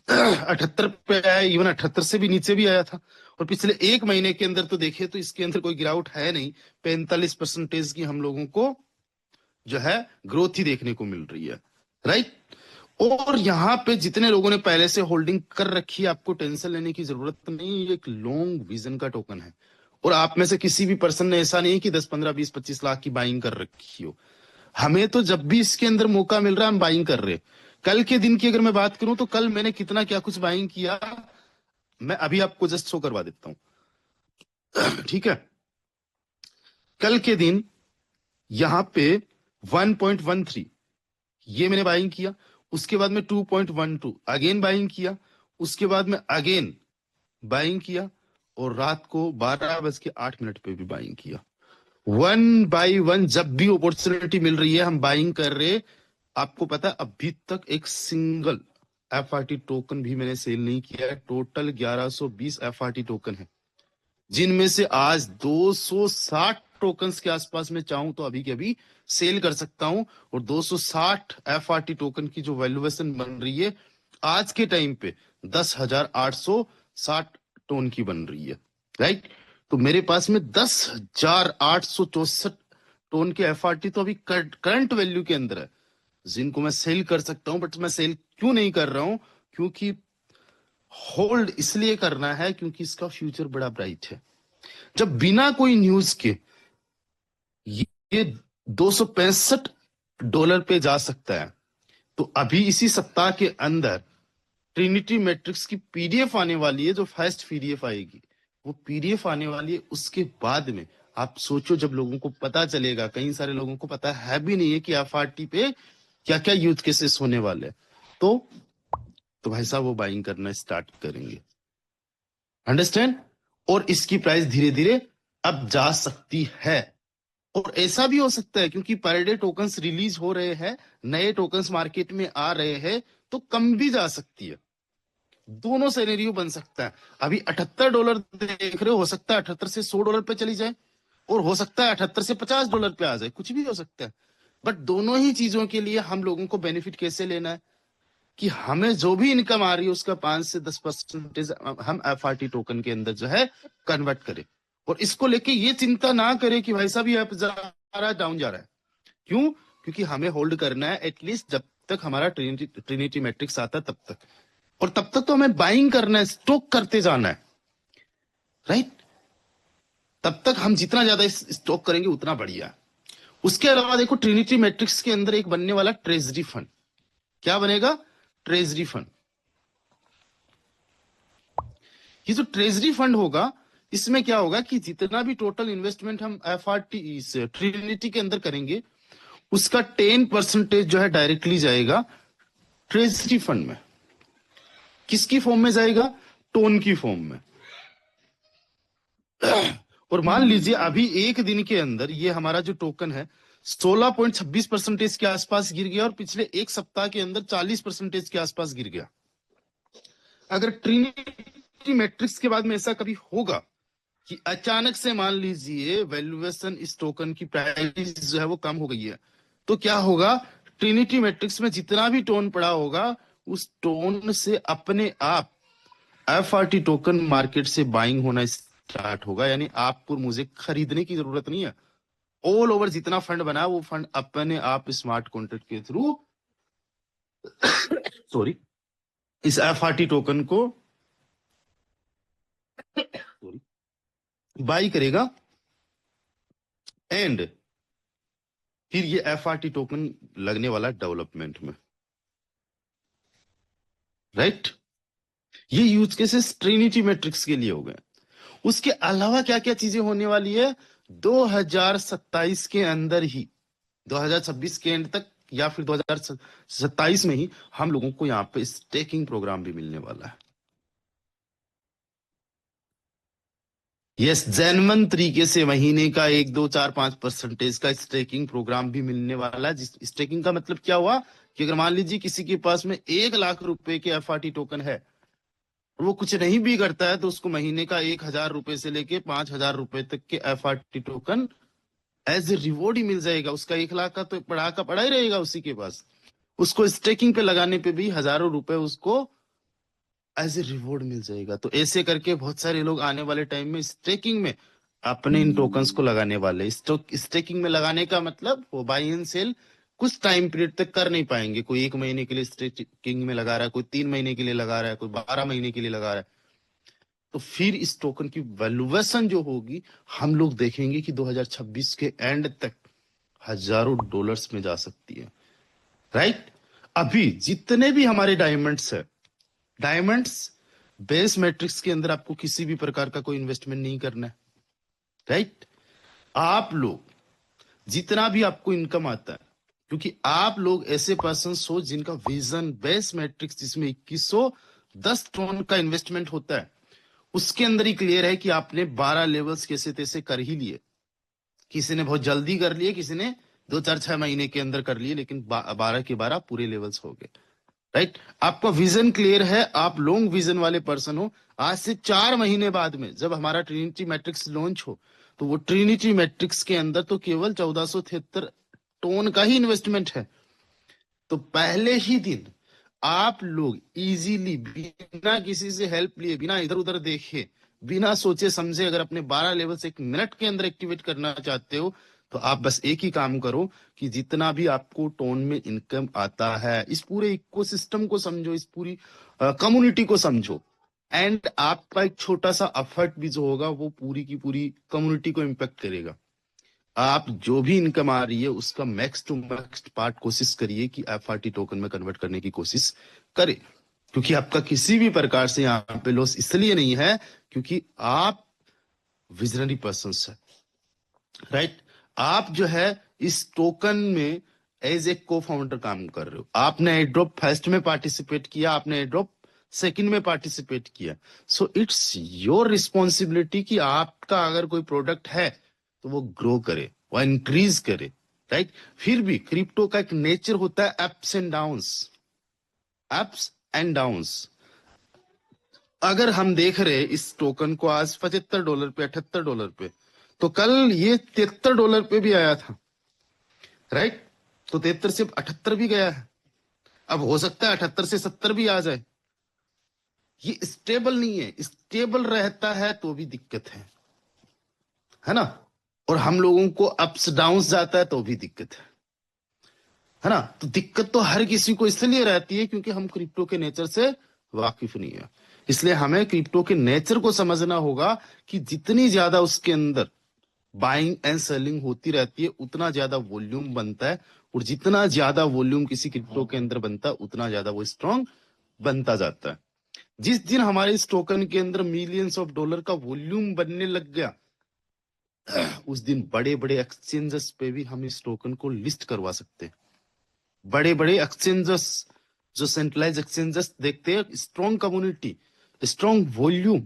78 पे आया, इवन 78 से भी नीचे भी आया था। और पिछले एक महीने के अंदर तो देखे तो इसके अंदर कोई गिरावट है नहीं, 45% की हम लोगों को जो है ग्रोथ ही देखने को मिल रही है, राइट। और यहाँ पे जितने लोगों ने पहले से होल्डिंग कर रखी है, आपको टेंशन लेने की जरूरत नहीं, ये एक लॉन्ग विजन का टोकन है। और आप में से किसी भी पर्सन ने ऐसा नहीं कि 10, 15, 20, 25 लाख की बाइंग कर रखी हो। हमें तो जब भी इसके अंदर मौका मिल रहा है हम बाइंग कर रहे हैं। कल के दिन की अगर मैं बात करूं तो कल मैंने कितना क्या कुछ बाइंग किया, मैं अभी आपको जस्ट शो करवा देता हूं, ठीक है। कल के दिन यहां पे 1.13 ये मैंने बाइंग किया, उसके बाद में 2.12 अगेन बाइंग किया, उसके बाद में अगेन बाइंग किया, और रात को 12:08 पे भी बाइंग किया। 1 बाई 1 जब भी अपॉर्चुनिटी मिल रही है हम बाइंग कर रहे। आपको पता है अभी तक एक सिंगल FRT टोकन भी मैंने सेल नहीं किया है। टोटल 1120 FRT टोकन है, जिनमें से आज 260 टोकन्स के आसपास में चाहूं तो अभी के अभी सेल कर सकता हूं। और 260 FRT टोकन की जो वैल्यूएशन बन रही है आज के टाइम पे 10,860 टोन की बन रही है, राइट। तो मेरे पास में 10,864 टोन के FRT तो अभी करंट वैल्यू के अंदर है, जिनको मैं सेल कर सकता हूं। बट मैं सेल क्यों नहीं कर रहा हूं, क्योंकि होल्ड इसलिए करना है क्योंकि इसका फ्यूचर बड़ा ब्राइट है। जब बिना कोई न्यूज के ये $265 पे जा सकता है, तो अभी इसी सप्ताह के अंदर ट्रिनिटी मैट्रिक्स की PDF आने वाली है, जो फर्स्ट PDF आएगी वो PDF आने वाली है। उसके बाद में आप सोचो, जब लोगों को पता चलेगा, कई सारे लोगों को पता है भी नहीं है कि FRT पे क्या क्या यूज केसेस होने वाले हैं, तो भाई साहब वो बाइंग करना स्टार्ट करेंगे, अंडरस्टैंड। और इसकी प्राइस धीरे धीरे अब जा सकती है। और ऐसा भी हो सकता है क्योंकि पर डे टोकन्स रिलीज हो रहे हैं, नए टोकन्स मार्केट में आ रहे हैं, तो कम भी जा सकती है। दोनों सिनेरियो बन सकता है। अभी $78 देख रहे हो सकता है $78 से $100 पे चली जाए, और हो सकता है $78 से $50 पे आ जाए, कुछ भी हो सकता है। बट दोनों ही चीजों के लिए हम लोगों को बेनिफिट कैसे लेना है कि हमें जो भी इनकम आ रही है उसका 5 से 10% हम FRT टोकन के अंदर जो है कन्वर्ट करें। और इसको लेके ये चिंता ना करे कि भाई साहब ये अप जा रहा है, डाउन जा रहा है। क्यों? क्योंकि हमें होल्ड करना है एटलीस्ट जब तक हमारा ट्रिनिटी मैट्रिक्स आता है तब तक, और तब तक तो हमें बाइंग करना है, स्टॉक करते जाना है, राइट। तब तक हम जितना ज्यादा स्टॉक करेंगे उतना बढ़िया। उसके अलावा देखो ट्रिनिटी मैट्रिक्स के अंदर एक बनने वाला ट्रेजरी फंड। क्या बनेगा? Treasury fund. ये जो ट्रेजरी फंड होगा, इसमें क्या होगा कि जितना भी टोटल इन्वेस्टमेंट हम एफआरटी इस ट्रिनिटी के अंदर करेंगे, उसका 10% जो है डायरेक्टली जाएगा ट्रेजरी फंड में। किसकी फॉर्म में जाएगा? टोन की फॉर्म में। और मान लीजिए अभी एक दिन के अंदर ये हमारा जो टोकन है 16.26% के आसपास गिर गया, और पिछले एक सप्ताह के अंदर 40% के आसपास गिर गया। अगर ट्रिनिटी मैट्रिक्स के बाद में ऐसा कभी होगा कि अचानक से मान लीजिए वैल्यूएशन इस टोकन की प्राइस जो है वो कम हो गई है, तो क्या होगा? ट्रिनिटी मैट्रिक्स में जितना भी टोन पड़ा होगा, उस टोन से अपने आप एफआरटी टोकन मार्केट से बाइंग होना स्टार्ट होगा। यानी आपको मुझे खरीदने की जरूरत नहीं है। ऑल ओवर जितना फंड बना वो फंड अपने आप स्मार्ट कॉन्ट्रैक्ट के थ्रू सॉरी इस एफआरटी टोकन को बाई करेगा, एंड फिर ये एफआरटी टोकन लगने वाला डेवलपमेंट में, राइट। ये यूज केसेस ट्रिनिटी मैट्रिक्स के लिए हो गए। उसके अलावा क्या क्या चीजें होने वाली है 2027 के अंदर ही, 2026 के एंड तक या फिर 2027 में ही हम लोगों को यहाँ पे स्टेकिंग प्रोग्राम भी मिलने वाला है। यस, जेन्युइन तरीके से महीने का 1, 2, 4, 5% का स्टेकिंग प्रोग्राम भी मिलने वाला है। जिस स्टेकिंग का मतलब क्या हुआ कि अगर मान लीजिए किसी के पास में 1 लाख रुपए के एफआरटी टोकन है, वो कुछ नहीं भी करता है, तो उसको महीने का 1,000 रुपए से लेके 5,000 रुपए तक के FRT token as a reward ही मिल जाएगा। उसका 1 लाख का तो पढ़ा का पढ़ा ही रहेगा उसी के पास। उसको स्टेकिंग पे लगाने पे भी हजारों रुपए उसको एज ए रिवॉर्ड मिल जाएगा। तो ऐसे करके बहुत सारे लोग आने वाले टाइम में स्टेकिंग में अपने इन टोकन्स को लगाने वाले। स्टेकिंग में लगाने का मतलब वो बाई एंड सेल कुछ टाइम पीरियड तक कर नहीं पाएंगे। कोई 1 महीने के लिए स्टेकिंग में लगा रहा है, कोई 3 महीने के लिए लगा रहा है, कोई 12 महीने के लिए लगा रहा है। तो फिर इस टोकन की वैल्यूएशन जो होगी, हम लोग देखेंगे कि 2026 के एंड तक हजारों डॉलर्स में जा सकती है, राइट। अभी जितने भी हमारे डायमंड्स है, डायमंड्स बेस मैट्रिक्स के अंदर आपको किसी भी प्रकार का कोई इन्वेस्टमेंट नहीं करना है, राइट। आप लोग जितना भी आपको इनकम आता है, क्योंकि आप लोग ऐसे पर्सन हो जिनका विजन बेस मैट्रिक्स जिसमें 2110 टोन का इन्वेस्टमेंट होता है, उसके अंदर ही क्लियर है कि आपने 12 लेवल्स कैसे तैसे कर ही लिए। किसी ने बहुत जल्दी कर लिए, किसी ने 2, 4, 6 महीने के अंदर कर लिए, लेकिन 12 के 12 पूरे लेवल्स हो गए, राइट। आपका विजन क्लियर है, आप लॉन्ग विजन वाले पर्सन हो। आज से 4 महीने बाद में जब हमारा ट्रिनिटी मैट्रिक्स लॉन्च हो, तो वो ट्रिनिटी मैट्रिक्स के अंदर तो केवल 1473 टोन का ही इन्वेस्टमेंट है। तो पहले ही दिन आप लोग इजीली बिना किसी से हेल्प लिए, बिना इधर उधर देखे, बिना सोचे समझे, अगर अपने 12 लेवल से 1 मिनट के अंदर एक्टिवेट करना चाहते हो, तो आप बस एक ही काम करो कि जितना भी आपको टोन में इनकम आता है, इस पूरे इकोसिस्टम को समझो, इस पूरी कम्युनिटी को समझो, एंड आपका एक छोटा सा एफर्ट भी जो होगा वो पूरी की पूरी कम्युनिटी को इम्पैक्ट करेगा। आप जो भी इनकम आ रही है उसका मैक्स टू मैक्स पार्ट कोशिश करिए कि एफआरटी टोकन में कन्वर्ट करने की कोशिश करें, क्योंकि आपका किसी भी प्रकार से यहाँ पे लॉस इसलिए नहीं है क्योंकि आप विजनरी पर्सन है, राइट। आप जो है इस टोकन में एज ए को फाउंडर काम कर रहे हो। आपने एड्रॉप फर्स्ट में पार्टिसिपेट किया, आपने एड्रॉप सेकंड में पार्टिसिपेट किया। सो इट्स योर रिस्पॉन्सिबिलिटी कि आपका अगर कोई प्रोडक्ट है तो वो ग्रो करे, वो इंक्रीज करे, राइट। फिर भी क्रिप्टो का एक नेचर होता है ups and downs, ups and downs. अगर हम देख रहे इस टोकन को आज $75 पे, $78 पे, तो कल ये $73 पे भी आया था, राइट। तो 73 से 78 भी गया है। अब हो सकता है 78 से 70 भी आ जाए। ये स्टेबल नहीं है, स्टेबल रहता है तो भी दिक्कत है। है ना। और हम लोगों को अप्स डाउन्स जाता है तो भी दिक्कत है ना। तो दिक्कत तो हर किसी को इसलिए रहती है क्योंकि हम क्रिप्टो के नेचर से वाकिफ नहीं है। इसलिए हमें क्रिप्टो के नेचर को समझना होगा कि जितनी ज्यादा उसके अंदर बाइंग एंड सेलिंग होती रहती है उतना ज्यादा वॉल्यूम बनता है, और जितना ज्यादा वॉल्यूम किसी क्रिप्टो के अंदर बनता है उतना ज्यादा वो स्ट्रांग बनता जाता है। जिस दिन हमारे इस टोकन के अंदर मिलियंस ऑफ डॉलर का वॉल्यूम बनने लग गया, उस दिन बड़े बड़े एक्सचेंजेस पे भी हम इस टोकन को लिस्ट करवा सकते हैं। बड़े बड़े एक्सचेंजेस, जो सेंट्रलाइज एक्सचेंजेस देखते हैं स्ट्रॉन्ग कम्युनिटी, स्ट्रॉन्ग वॉल्यूम,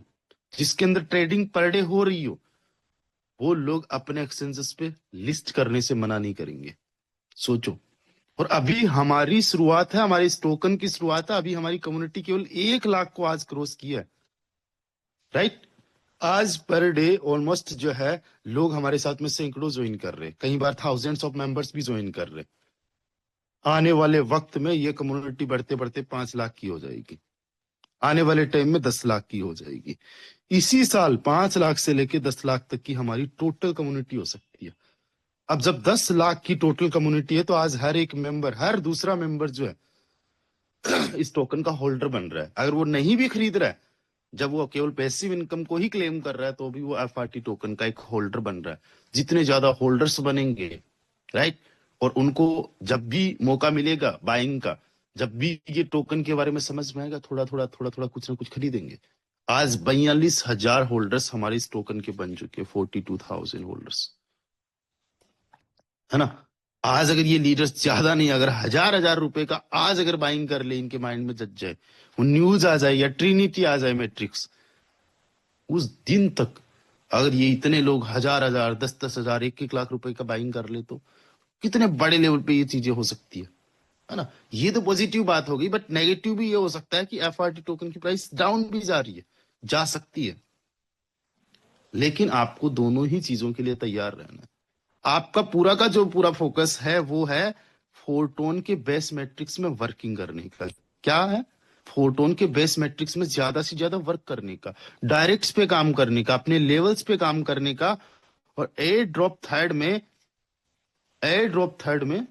जिसके अंदर ट्रेडिंग पर डे हो रही हो, वो लोग अपने एक्सचेंजेस पे लिस्ट करने से मना नहीं करेंगे। सोचो। और अभी हमारी शुरुआत है, हमारी इस टोकन की शुरुआत है। अभी हमारी कम्युनिटी केवल 1 लाख को आज क्रॉस किया है, राइट। आज पर डे ऑलमोस्ट जो है लोग हमारे साथ में सैकड़ों ज्वाइन कर रहे हैं, कई बार थाउजेंड्स ऑफ मेंबर्स भी ज्वाइन कर रहे हैं। आने वाले वक्त में ये कम्युनिटी बढ़ते बढ़ते 5 लाख की हो जाएगी, आने वाले टाइम में 10 लाख की हो जाएगी। इसी साल 5 लाख से लेके 10 लाख तक की हमारी टोटल कम्युनिटी हो सकती है। अब जब 10 लाख की टोटल कम्युनिटी है तो आज हर एक मेंबर, हर दूसरा मेंबर जो है इस टोकन का होल्डर बन रहा है। अगर वो नहीं भी खरीद रहा है, जब वो केवल पैसिव इनकम को ही क्लेम कर रहा है, तो भी वो एफआरटी टोकन का एक होल्डर बन रहा है। जितने ज्यादा होल्डर्स बनेंगे, राइट, और उनको जब भी मौका मिलेगा बाइंग का, जब भी ये टोकन के बारे में समझ में आएगा, थोड़ा थोड़ा कुछ ना कुछ खरीदेंगे। आज 42,000 होल्डर्स हमारे इस टोकन के बन चुके हैं, 42,000 होल्डर्स, है ना। आज अगर ये लीडर्स ज्यादा नहीं, अगर हजार हजार रुपए का आज अगर बाइंग कर ले, इनके माइंड में जज जाए, वो न्यूज आ जाए या ट्रिनिटी आ जाए मैट्रिक्स, उस दिन तक अगर ये इतने लोग हजार हजार, 10-10 हजार, 1-1 लाख रुपए का बाइंग कर ले, तो कितने बड़े लेवल पे ये चीजें हो सकती है ना। ये तो पॉजिटिव बात हो गई, बट नेगेटिव भी ये हो सकता है कि एफआरटी टोकन की प्राइस डाउन भी जा रही है, जा सकती है। लेकिन आपको दोनों ही चीजों के लिए तैयार रहना है। आपका पूरा का जो पूरा फोकस है वो है फोरटोन के बेस मैट्रिक्स में वर्किंग करने का। क्या है? फोरटोन के बेस मैट्रिक्स में ज्यादा से ज्यादा वर्क करने का, डायरेक्ट्स पे काम करने का, अपने लेवल्स पे काम करने का, और एयर ड्रॉप थर्ड में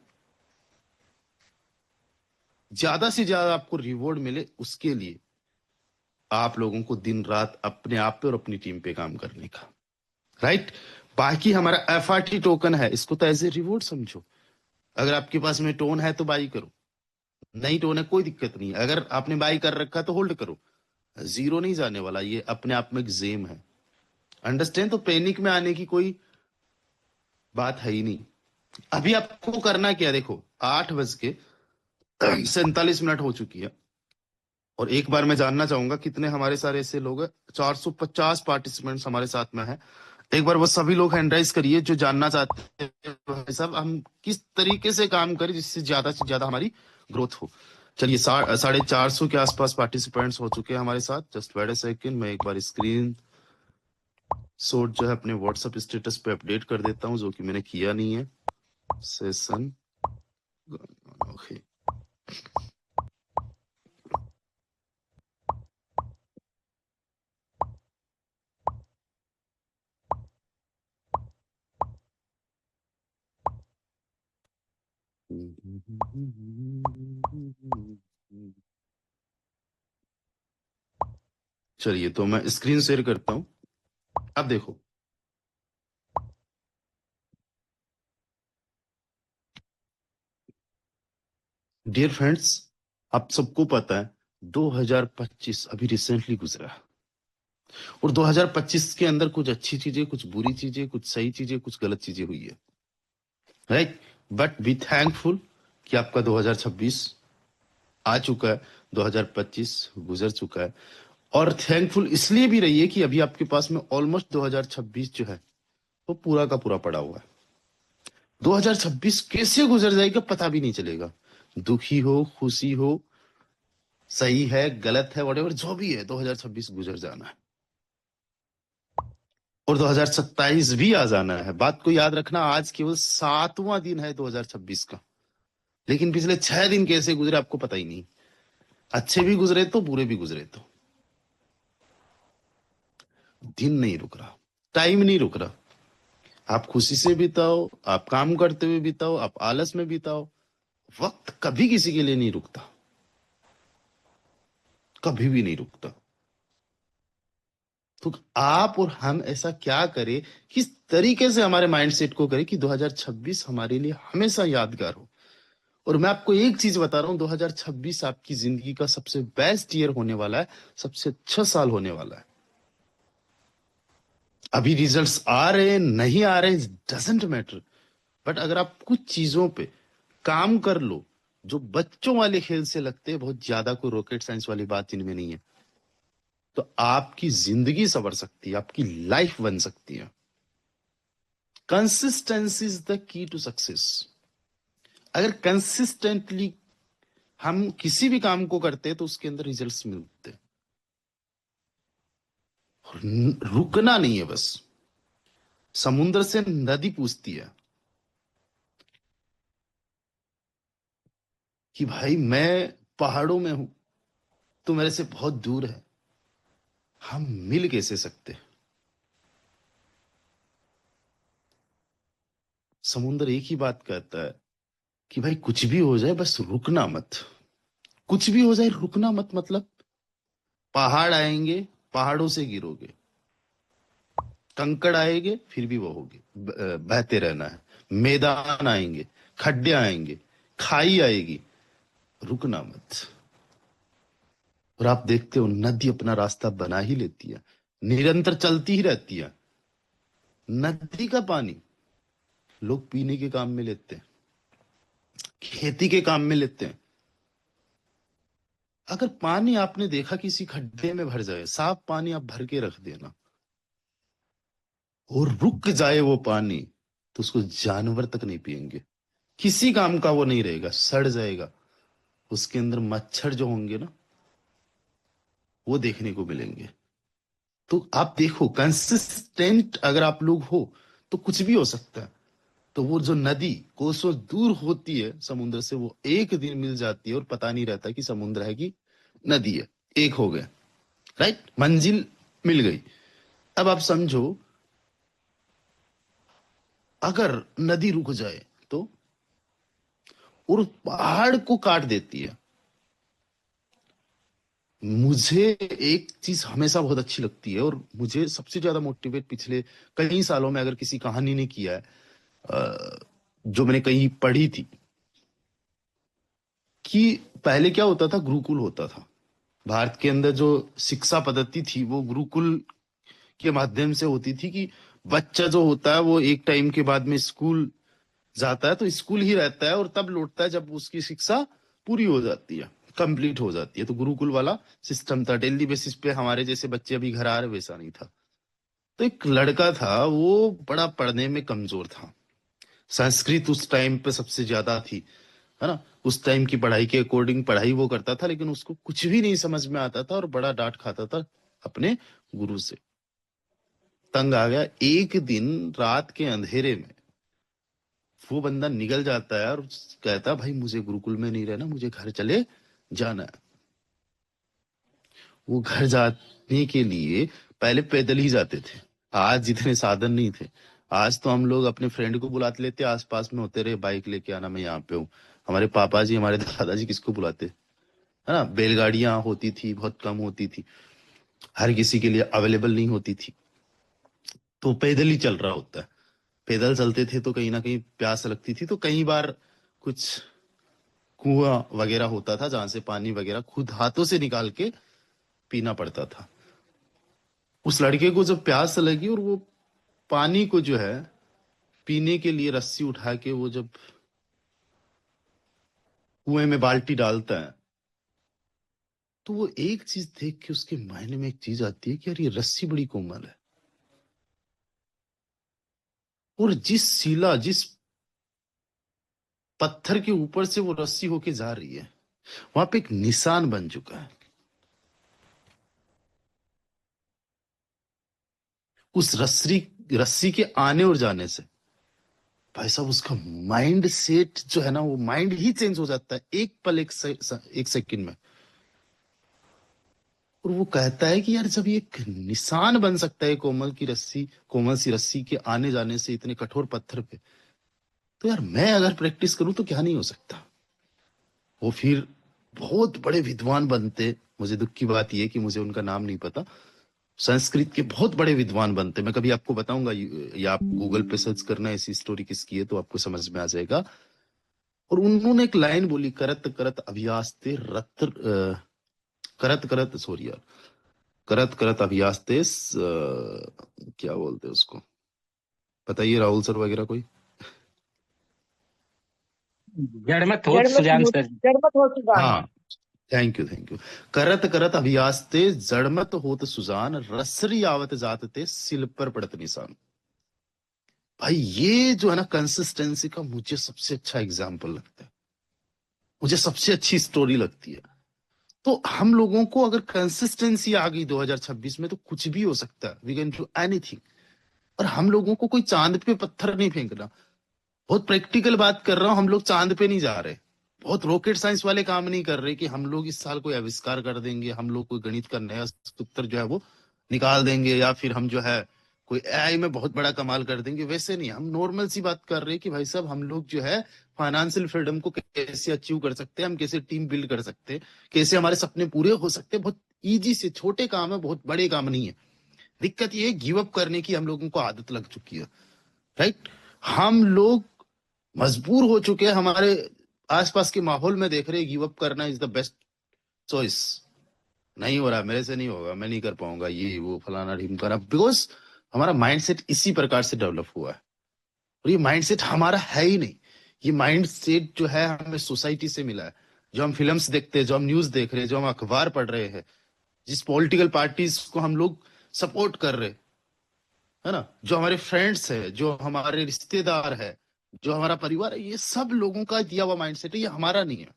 ज्यादा से ज्यादा आपको रिवॉर्ड मिले, उसके लिए आप लोगों को दिन रात अपने आप पे और अपनी टीम पे काम करने का, राइट। बाकी हमारा एफआरटी टोकन है, इसको तो एज ए रिवॉर्ड समझो। अगर आपके पास में टोन है तो बाई करो, नहीं टोन है कोई दिक्कत नहीं है। अगर आपने बाई कर रखा है तो होल्ड करो, जीरो नहीं जाने वाला, ये अपने आप में एक जेम है, अंडरस्टैंड। तो पैनिक में आने की कोई बात है ही नहीं। अभी आपको करना क्या है, देखो 8:47 हो चुकी है, और एक बार मैं जानना चाहूंगा कितने हमारे सारे ऐसे लोग हैं। 450 पार्टिसिपेंट्स हमारे साथ में है। एक बार वो सभी लोग हैंड राइज करिए जो जानना चाहते हैं भाई साहब हम किस तरीके से काम करें जिससे से ज्यादा हमारी ग्रोथ हो। चलिए 450 के आसपास पार्टिसिपेंट्स हो चुके हैं हमारे साथ। जस्ट वेट अ सेकंड, मैं एक बार स्क्रीन शॉट जो है अपने व्हाट्सएप स्टेटस पे अपडेट कर देता हूं, जो कि मैंने किया नहीं है। Session okay. चलिए तो मैं स्क्रीन शेयर करता हूं, अब देखो। डियर फ्रेंड्स, आप सबको पता है 2025 अभी रिसेंटली गुजरा है, और 2025 के अंदर कुछ अच्छी चीजें, कुछ बुरी चीजें, कुछ सही चीजें, कुछ गलत चीजें हुई है, राइट। बट बी थैंकफुल कि आपका 2026 आ चुका है, 2025 गुजर चुका है। और थैंकफुल इसलिए भी रहिए कि अभी आपके पास में ऑलमोस्ट 2026 जो है वो पूरा का पूरा पड़ा हुआ है। 2026 कैसे गुजर जाएगा पता भी नहीं चलेगा। दुखी हो, खुशी हो, सही है, गलत है, वटेवर जो भी है, 2026 गुजर जाना है, और 2027 भी आ जाना है। बात को याद रखना, आज केवल 7वां दिन है 2026 का, लेकिन पिछले 6 दिन कैसे गुजरे आपको पता ही नहीं। अच्छे भी गुजरे तो बुरे भी गुजरे तो, दिन नहीं रुक रहा, टाइम नहीं रुक रहा, आप खुशी से बिताओ, आप काम करते हुए बिताओ, आप आलस में बिताओ। वक्त कभी किसी के लिए नहीं रुकता, कभी भी नहीं रुकता। तो आप और हम ऐसा क्या करें, किस तरीके से हमारे माइंडसेट को करें कि 2026 हमारे लिए हमेशा यादगार हो। और मैं आपको एक चीज बता रहा हूं, 2026 आपकी जिंदगी का सबसे बेस्ट ईयर होने वाला है, सबसे अच्छा साल होने वाला है। अभी रिजल्ट्स आ रहे हैं नहीं आ रहे, डजेंट मैटर। बट अगर आप कुछ चीजों पे काम कर लो जो बच्चों वाले खेल से लगते हैं, बहुत ज्यादा कोई रॉकेट साइंस वाली बात इनमें नहीं है, तो आपकी जिंदगी संवर सकती है, आपकी लाइफ बन सकती है। Consistency is the key to success. अगर कंसिस्टेंटली हम किसी भी काम को करते हैं तो उसके अंदर रिजल्ट्स मिलते हैं। और रुकना नहीं है बस। समुद्र से नदी पूछती है कि भाई मैं पहाड़ों में हूं, तो मेरे से बहुत दूर है, हम मिल कैसे सकते। समुद्र एक ही बात कहता है कि भाई कुछ भी हो जाए बस रुकना मत। कुछ भी हो जाए रुकना मत, मतलब पहाड़ आएंगे, पहाड़ों से गिरोगे, कंकड़ आएंगे फिर भी बहोगे, बहते रहना है। मैदान आएंगे, खड्डे आएंगे, खाई आएगी, रुकना मत। और आप देखते हो नदी अपना रास्ता बना ही लेती है, निरंतर चलती ही रहती है। नदी का पानी लोग पीने के काम में लेते हैं, खेती के काम में लेते हैं। अगर पानी आपने देखा किसी खड्डे में भर जाए, साफ पानी आप भर के रख देना और रुक जाए वो पानी, तो उसको जानवर तक नहीं पिएंगे, किसी काम का वो नहीं रहेगा, सड़ जाएगा। उसके अंदर मच्छर जो होंगे ना, वो देखने को मिलेंगे। तो आप देखो कंसिस्टेंट अगर आप लोग हो तो कुछ भी हो सकता है। तो वो जो नदी कोसों दूर होती है समुद्र से, वो एक दिन मिल जाती है और पता नहीं रहता कि समुद्र है कि नदी है, एक हो गए। राइट, मंजिल मिल गई। अब आप समझो, अगर नदी रुक जाए तो, और पहाड़ को काट देती है। मुझे एक चीज हमेशा बहुत अच्छी लगती है और मुझे सबसे ज्यादा मोटिवेट पिछले कई सालों में अगर किसी कहानी ने किया है, जो मैंने कहीं पढ़ी थी, कि पहले क्या होता था, गुरुकुल होता था। भारत के अंदर जो शिक्षा पद्धति थी वो गुरुकुल के माध्यम से होती थी, कि बच्चा जो होता है वो एक टाइम के बाद में स्कूल जाता है, तो स्कूल ही रहता है और तब लौटता है जब उसकी शिक्षा पूरी हो जाती है, कंप्लीट हो जाती है। तो गुरुकुल वाला सिस्टम था, डेली बेसिस पे हमारे जैसे बच्चे अभी घर आ रहे, वैसा नहीं था। तो एक लड़का था, वो बड़ा पढ़ने में कमजोर था। संस्कृत उस टाइम पे सबसे ज्यादा थी, है ना। उस टाइम की पढ़ाई के अकॉर्डिंग पढ़ाई वो करता था, लेकिन उसको कुछ भी नहीं समझ में आता था और बड़ा डांट खाता था अपने गुरु से। तंग आ गया, एक दिन रात के अंधेरे में वो बंदा निकल जाता है और कहता है भाई मुझे गुरुकुल में नहीं रहना, मुझे घर चले जाना है। वो घर जाने के लिए पहले पैदल ही जाते थे। आज जितने साधन नहीं थे, आज तो हम लोग अपने फ्रेंड को बुला लेते, आसपास में होते रहे, बाइक लेके आना, मैं यहाँ पे हूँ। हमारे पापा जी, हमारे दादाजी किसको बुलाते, है ना। बैलगाड़ियां होती थी, बहुत कम होती थी, हर किसी के लिए अवेलेबल नहीं होती थी, तो पैदल ही चल रहा होता है। पैदल चलते थे तो कहीं ना कहीं प्यास लगती थी, तो कई बार कुछ कुआं वगैरह होता था जहां से पानी वगैरह खुद हाथों से निकाल के पीना पड़ता था। उस लड़के को जब प्यास लगी और वो पानी को जो है पीने के लिए रस्सी उठा के वो जब कुएं में बाल्टी डालता है, तो वो एक चीज देख के उसके मायने में एक चीज आती है कि यार ये रस्सी बड़ी कोमल है, और जिस पत्थर के ऊपर से वो रस्सी होके जा रही है, वहां पे एक निशान बन चुका है। उस रस्सी रस्सी के आने और जाने से भाई साहब उसका माइंड सेट जो है ना, वो माइंड ही चेंज हो जाता है एक पल, एक सेकंड में। और वो कहता है कि यार जब ये एक निशान बन सकता है कोमल सी रस्सी के आने जाने से इतने कठोर पत्थर पे, तो यार मैं अगर प्रैक्टिस करूं तो क्या नहीं हो सकता। वो फिर बहुत बड़े विद्वान बनते। मुझे दुख की बात यह कि मुझे उनका नाम नहीं पता। संस्कृत के बहुत बड़े विद्वान बनते। मैं कभी आपको बताऊंगा, या आप गूगल पे सर्च करना ऐसी स्टोरी किसकी है तो आपको समझ में आ जाएगा। और उन्होंने एक लाइन बोली, करत करत अभ्यास्ते करत करत सॉरी यार, करत करत अभ्यास्ते क्या बोलते हैं उसको, बताइए राहुल सर वगैरह कोई। जड़मत होत सुजान सर। जड़मत हो सुजान। हाँ, थैंक यू थैंक यू। करत करत अभ्यास्ते जड़मत होत सुजान, रसरी आवत जात ते सिल पर पड़त निशान। भाई ये जो है ना कंसिस्टेंसी का मुझे सबसे अच्छा एग्जाम्पल लगता है, मुझे सबसे अच्छी स्टोरी लगती है। तो हम लोगों को अगर कंसिस्टेंसी आ गई 2026 में तो कुछ भी हो सकता है, वी कैन डू एनीथिंग। और हम लोगों को कोई चांद पे पत्थर नहीं फेंकना। बहुत प्रैक्टिकल बात कर रहा हूं, हम लोग चांद पे नहीं जा रहे, बहुत रॉकेट साइंस वाले काम नहीं कर रहे कि हम लोग इस साल कोई आविष्कार कर देंगे, हम लोग कोई गणित का नया सूत्र जो है वो निकाल देंगे, या फिर हम जो है कोई एआई में बहुत बड़ा कमाल कर देंगे। वैसे नहीं, हम नॉर्मल सी बात कर रहे हैं कि भाई साहब हम लोग जो है फाइनेंशियल फ्रीडम को कैसे अचीव कर सकते हैं, हम कैसे टीम बिल्ड कर सकते हैं, कैसे हमारे सपने पूरे हो सकते हैं। बहुत इजी से छोटे काम है, बहुत बड़े काम नहीं है। दिक्कत ये है गिव अप करने की हम लोगों को आदत लग चुकी है, राइट। हम लोग मजबूर हो चुके हैं, हमारे आसपास के माहौल में देख रहे हैं गिव अप करना इज द बेस्ट चॉइस। नहीं हो रहा, मेरे से नहीं होगा, मैं नहीं कर पाऊंगा, ये वो फलाना ढिमकाना, बिकॉज हमारा माइंडसेट इसी प्रकार से डेवलप हुआ है। और ये माइंडसेट हमारा है ही नहीं। ये माइंडसेट जो है हमें सोसाइटी से मिला है। जो हम फिल्म्स देखते हैं, जो हम न्यूज देख रहे हैं, जो हम अखबार पढ़ रहे हैं, जिस पॉलिटिकल पार्टीज को हम लोग सपोर्ट कर रहे हैं, है ना, जो हमारे फ्रेंड्स है, जो हमारे रिश्तेदार है, जो हमारा परिवार है, ये सब लोगों का दिया हुआ माइंडसेट है, ये हमारा नहीं है।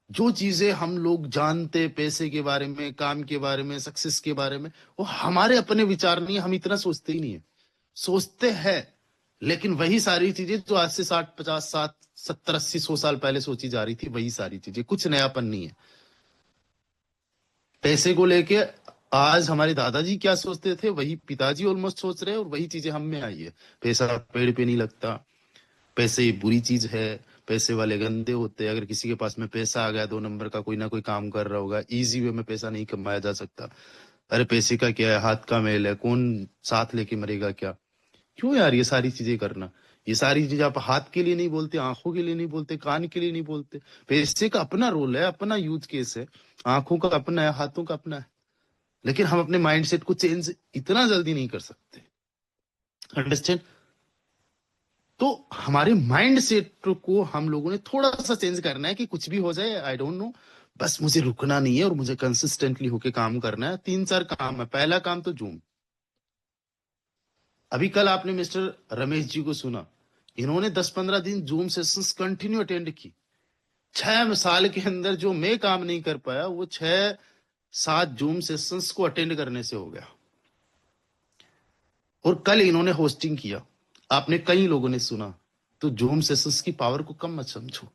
जो चीजें हम लोग जानते पैसे के बारे में, काम के बारे में, सक्सेस के बारे में, वो हमारे अपने विचार नहीं है, हम इतना सोचते ही नहीं है। सोचते हैं, लेकिन वही सारी चीजें जो आज से 60 50 60 70 80 100 साल पहले सोची जा रही थी, वही सारी चीजें, कुछ नयापन नहीं है। पैसे को लेके आज हमारे दादाजी क्या सोचते थे वही पिताजी ऑलमोस्ट सोच रहे हैं, और वही चीजें हम में आई है। पैसा पेड़ पे नहीं लगता, पैसे बुरी चीज है, पैसे वाले गंदे होते हैं। अगर किसी के पास में पैसा आ गया, 2 नंबर का कोई ना कोई काम कर रहा होगा, इजी वे में पैसा नहीं कमाया जा सकता। अरे पैसे का क्या है, हाथ का मेल है, कौन साथ लेके मरेगा क्या। क्यों यार ये सारी चीजें करना। ये सारी चीजें आप हाथ के लिए नहीं बोलते, आंखों के लिए नहीं बोलते, कान के लिए नहीं बोलते। पैसे का अपना रोल है, अपना यूज केस है, आंखों का अपना है, हाथों का अपना है। लेकिन हम अपने माइंडसेट को चेंज इतना जल्दी नहीं कर सकते, अंडरस्टैंड। तो हमारे माइंड सेट को हम लोगों ने थोड़ा सा चेंज करना है कि कुछ भी हो जाए, आई डोंट नो, बस मुझे रुकना नहीं है और मुझे कंसिस्टेंटली होके काम करना है। 3 4 काम है। पहला काम तो जूम। अभी कल आपने मिस्टर रमेश जी को सुना, इन्होंने 10 15 दिन जूम सेशंस कंटिन्यू अटेंड की। 6 साल के अंदर जो मैं काम नहीं कर पाया, वो 6 7 जूम सेशंस को अटेंड करने से हो गया। और कल इन्होंने होस्टिंग किया, आपने कई लोगों ने सुना। तो जूम सेशंस की पावर को कम मत समझो।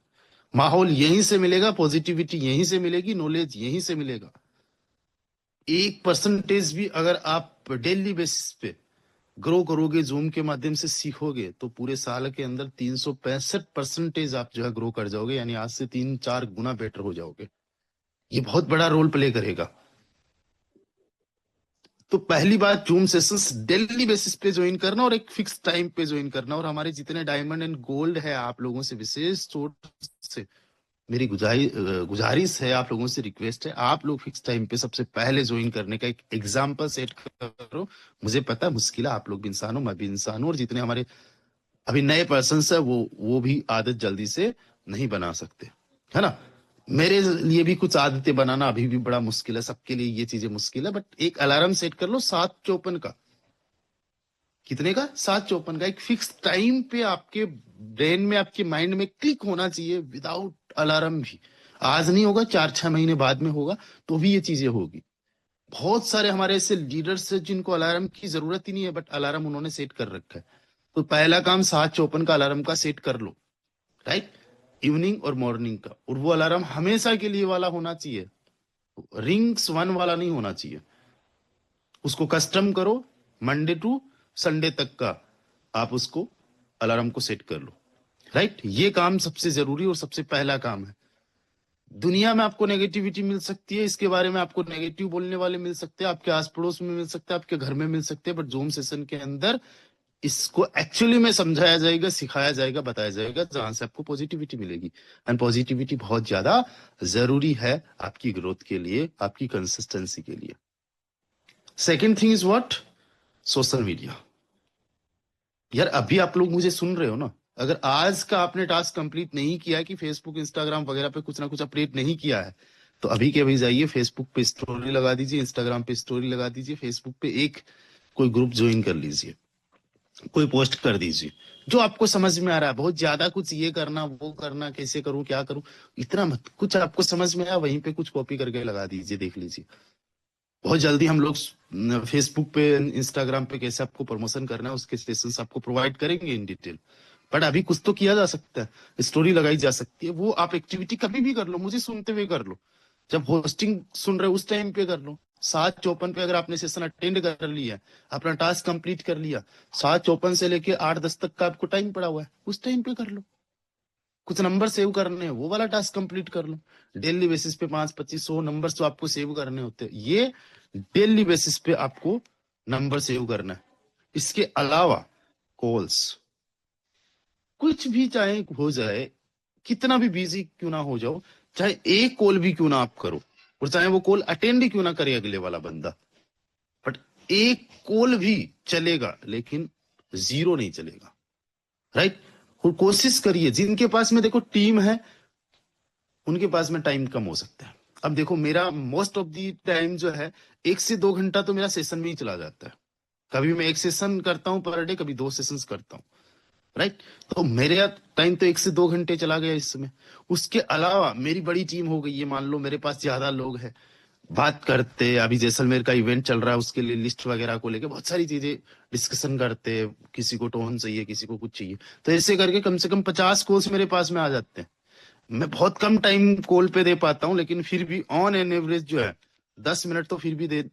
माहौल यहीं से मिलेगा, पॉजिटिविटी यहीं से मिलेगी, नॉलेज यहीं से मिलेगा। 1% भी अगर आप डेली बेसिस पे ग्रो करोगे, जूम के माध्यम से सीखोगे, तो पूरे साल के अंदर 365% आप जो है ग्रो कर जाओगे, यानी आज से 3 4 गुना बेटर हो जाओगे। ये बहुत बड़ा रोल प्ले करेगा। तो पहली बात, जूम सेशंस डेली बेसिस पे ज्वाइन करना और एक फिक्स टाइम पे ज्वाइन करना। और हमारे जितने डायमंड एंड गोल्ड है, आप लोगों से विशेष तौर से मेरी गुजारिश है, आप लोगों से रिक्वेस्ट है, आप लोग फिक्स टाइम पे सबसे पहले ज्वाइन करने का एक एग्जाम्पल सेट करो। मुझे पता है मुश्किल है, आप लोग भी इंसान हो, मैं भी इंसान हूं, और जितने हमारे अभी नए पर्सन है वो भी आदत जल्दी से नहीं बना सकते, है ना। मेरे लिए भी कुछ आदतें बनाना अभी भी बड़ा मुश्किल है, सबके लिए ये चीजें मुश्किल है। बट एक अलार्म सेट कर लो 7:54 का। कितने का? 7:54 का। एक फिक्स टाइम पे आपके ब्रेन में, आपके माइंड में क्लिक होना चाहिए, विदाउट अलार्म भी। आज नहीं होगा, 4 6 महीने बाद में होगा, तो भी ये चीजें होगी। बहुत सारे हमारे ऐसे लीडर्स हैं जिनको अलार्म की जरूरत ही नहीं है, बट अलार्म उन्होंने सेट कर रखा है। तो पहला काम 7:54 का अलार्म का सेट कर लो, राइट, इवनिंग और मॉर्निंग का। और वो अलार्म हमेशा के लिए वाला होना चाहिए, रिंग्स वन वाला नहीं होना चाहिए। उसको कस्टम करो, मंडे टू संडे तक का आप उसको अलार्म को सेट कर लो। राइट, ये काम सबसे जरूरी और सबसे पहला काम है। दुनिया में आपको नेगेटिविटी मिल सकती है, इसके बारे में आपको नेगेटिव बोलने वाले मिल सकते हैं, आपके आस पड़ोस में मिल सकते हैं, आपके घर में मिल सकते हैं, बट जूम सेशन के अंदर इसको एक्चुअली में समझाया जाएगा, सिखाया जाएगा, बताया जाएगा, जहां से आपको पॉजिटिविटी मिलेगी। एंड पॉजिटिविटी बहुत ज्यादा जरूरी है आपकी ग्रोथ के लिए, आपकी कंसिस्टेंसी के लिए। Second thing is what? Social media. यार अभी आप लोग मुझे सुन रहे हो ना, अगर आज का आपने टास्क कंप्लीट नहीं किया कि फेसबुक इंस्टाग्राम वगैरह पे कुछ ना कुछ अपडेट नहीं किया है, तो अभी के अभी जाइए फेसबुक पे स्टोरी लगा दीजिए, इंस्टाग्राम पे स्टोरी लगा दीजिए, फेसबुक पे एक कोई ग्रुप ज्वाइन कर लीजिए, कोई पोस्ट कर दीजिए जो आपको समझ में आ रहा है। बहुत ज्यादा कुछ ये करना वो करना, कैसे करूं क्या करूं, इतना मत। कुछ आपको समझ में आया वहीं पे कुछ कॉपी करके लगा दीजिए, देख लीजिए। बहुत जल्दी हम लोग फेसबुक पे इंस्टाग्राम पे कैसे आपको प्रमोशन करना है उसके सेशंस आपको प्रोवाइड करेंगे इन डिटेल। बट अभी कुछ तो किया जा सकता है, स्टोरी लगाई जा सकती है, वो आप एक्टिविटी कभी भी कर लो, मुझे सुनते हुए कर लो, जब होस्टिंग सुन रहे हो उस टाइम पे कर लो। 7:54 पे अगर आपने सेशन अटेंड कर लिया है, अपना टास्क कंप्लीट कर लिया, 7:54 से लेके 8:10 तक का आपको टाइम पड़ा हुआ है, उस टाइम पे कर लो। कुछ नंबर सेव करने हैं, वो वाला टास्क कंप्लीट कर लो। डेली बेसिस पे 5, 25, 100 नंबर तो आपको सेव करने होते हैं, ये डेली बेसिस पे आपको नंबर सेव करना है। इसके अलावा कॉल्स, कुछ भी चाहे हो जाए, कितना भी बिजी क्यों ना हो जाओ, चाहे एक कॉल भी क्यों ना आप करो, और चाहे वो कॉल अटेंड ही क्यों ना करे अगले वाला बंदा, बट एक कॉल भी चलेगा, लेकिन जीरो नहीं चलेगा। राइट, और कोशिश करिए, जिनके पास में देखो टीम है उनके पास में टाइम कम हो सकता है। अब देखो मेरा मोस्ट ऑफ दी टाइम जो है 1 से 2 घंटा तो मेरा सेशन में ही चला जाता है। कभी मैं एक सेशन करता हूँ पर डे, कभी 2 सेशंस करता हूँ। राइट, तो मेरे टाइम तो 1 से 2 घंटे चला गया इस समय। उसके अलावा मेरी बड़ी टीम हो गई है, मान लो मेरे पास ज्यादा लोग हैं, बात करते, अभी जैसलमेर का इवेंट चल रहा है उसके लिए लिस्ट वगैरह को लेके बहुत सारी चीजें डिस्कशन करते, किसी को टोन चाहिए, किसी को कुछ चाहिए, तो ऐसे करके कम से कम 50 कॉल्स मेरे पास में आ जाते हैं। मैं बहुत कम टाइम कॉल पे दे पाता हूँ, लेकिन फिर भी ऑन एन एवरेज जो है 10 मिनट तो फिर भी दे।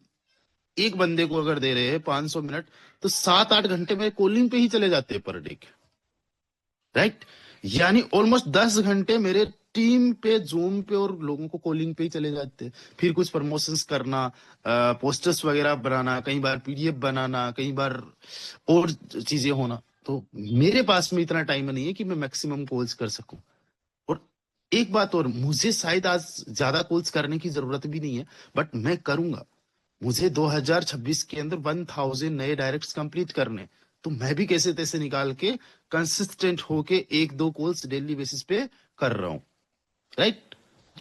एक बंदे को अगर दे रहे हैं 500 मिनट, तो 7-8 घंटे मेरे कॉलिंग पे ही चले जाते हैं पर डे के। राइट, यानी ऑलमोस्ट 10 घंटे मेरे टीम पे, जूम पे और लोगों को कॉलिंग पे ही चले जाते हैं। फिर कुछ प्रमोशंस करना, पोस्टर्स वगैरह बनाना, कई बार पीडीएफ बनाना, कई बार और चीजें होना, तो मेरे पास में इतना टाइम नहीं है कि मैं मैक्सिमम कॉल्स कर सकूं। और एक बात और, मुझे शायद आज ज्यादा कॉल्स करने की जरूरत भी नहीं है, बट मैं करूंगा। मुझे 2026 के अंदर 1000 नए डायरेक्ट्स कंप्लीट करने, तो मैं भी कैसे तैसे निकाल के कंसिस्टेंट होके 1-2 कॉल्स डेली बेसिस पे कर रहा हूँ। राइट,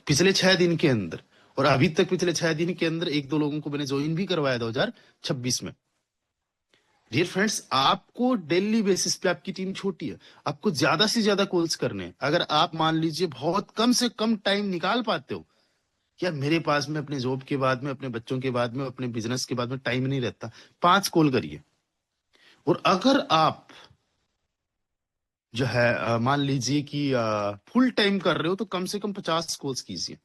पिछले 6 दिन के अंदर, और अभी तक पिछले 6 दिन के अंदर 1-2 लोगों को मैंने ज्वाइन भी करवाया 2026 में। डियर फ्रेंड्स, आपको डेली बेसिस पे, आपकी टीम छोटी है, आपको ज्यादा से ज्यादा कॉल्स करने हैं। अगर आप मान लीजिए बहुत कम से कम टाइम निकाल पाते हो, यार मेरे पास में अपने जॉब के बाद में, अपने बच्चों के बाद में, अपने बिजनेस के बाद में टाइम नहीं रहता, 5 कॉल करिए। और अगर आप जो है मान लीजिए कि फुल टाइम कर रहे हो, तो कम से कम 50 कॉल्स कीजिए।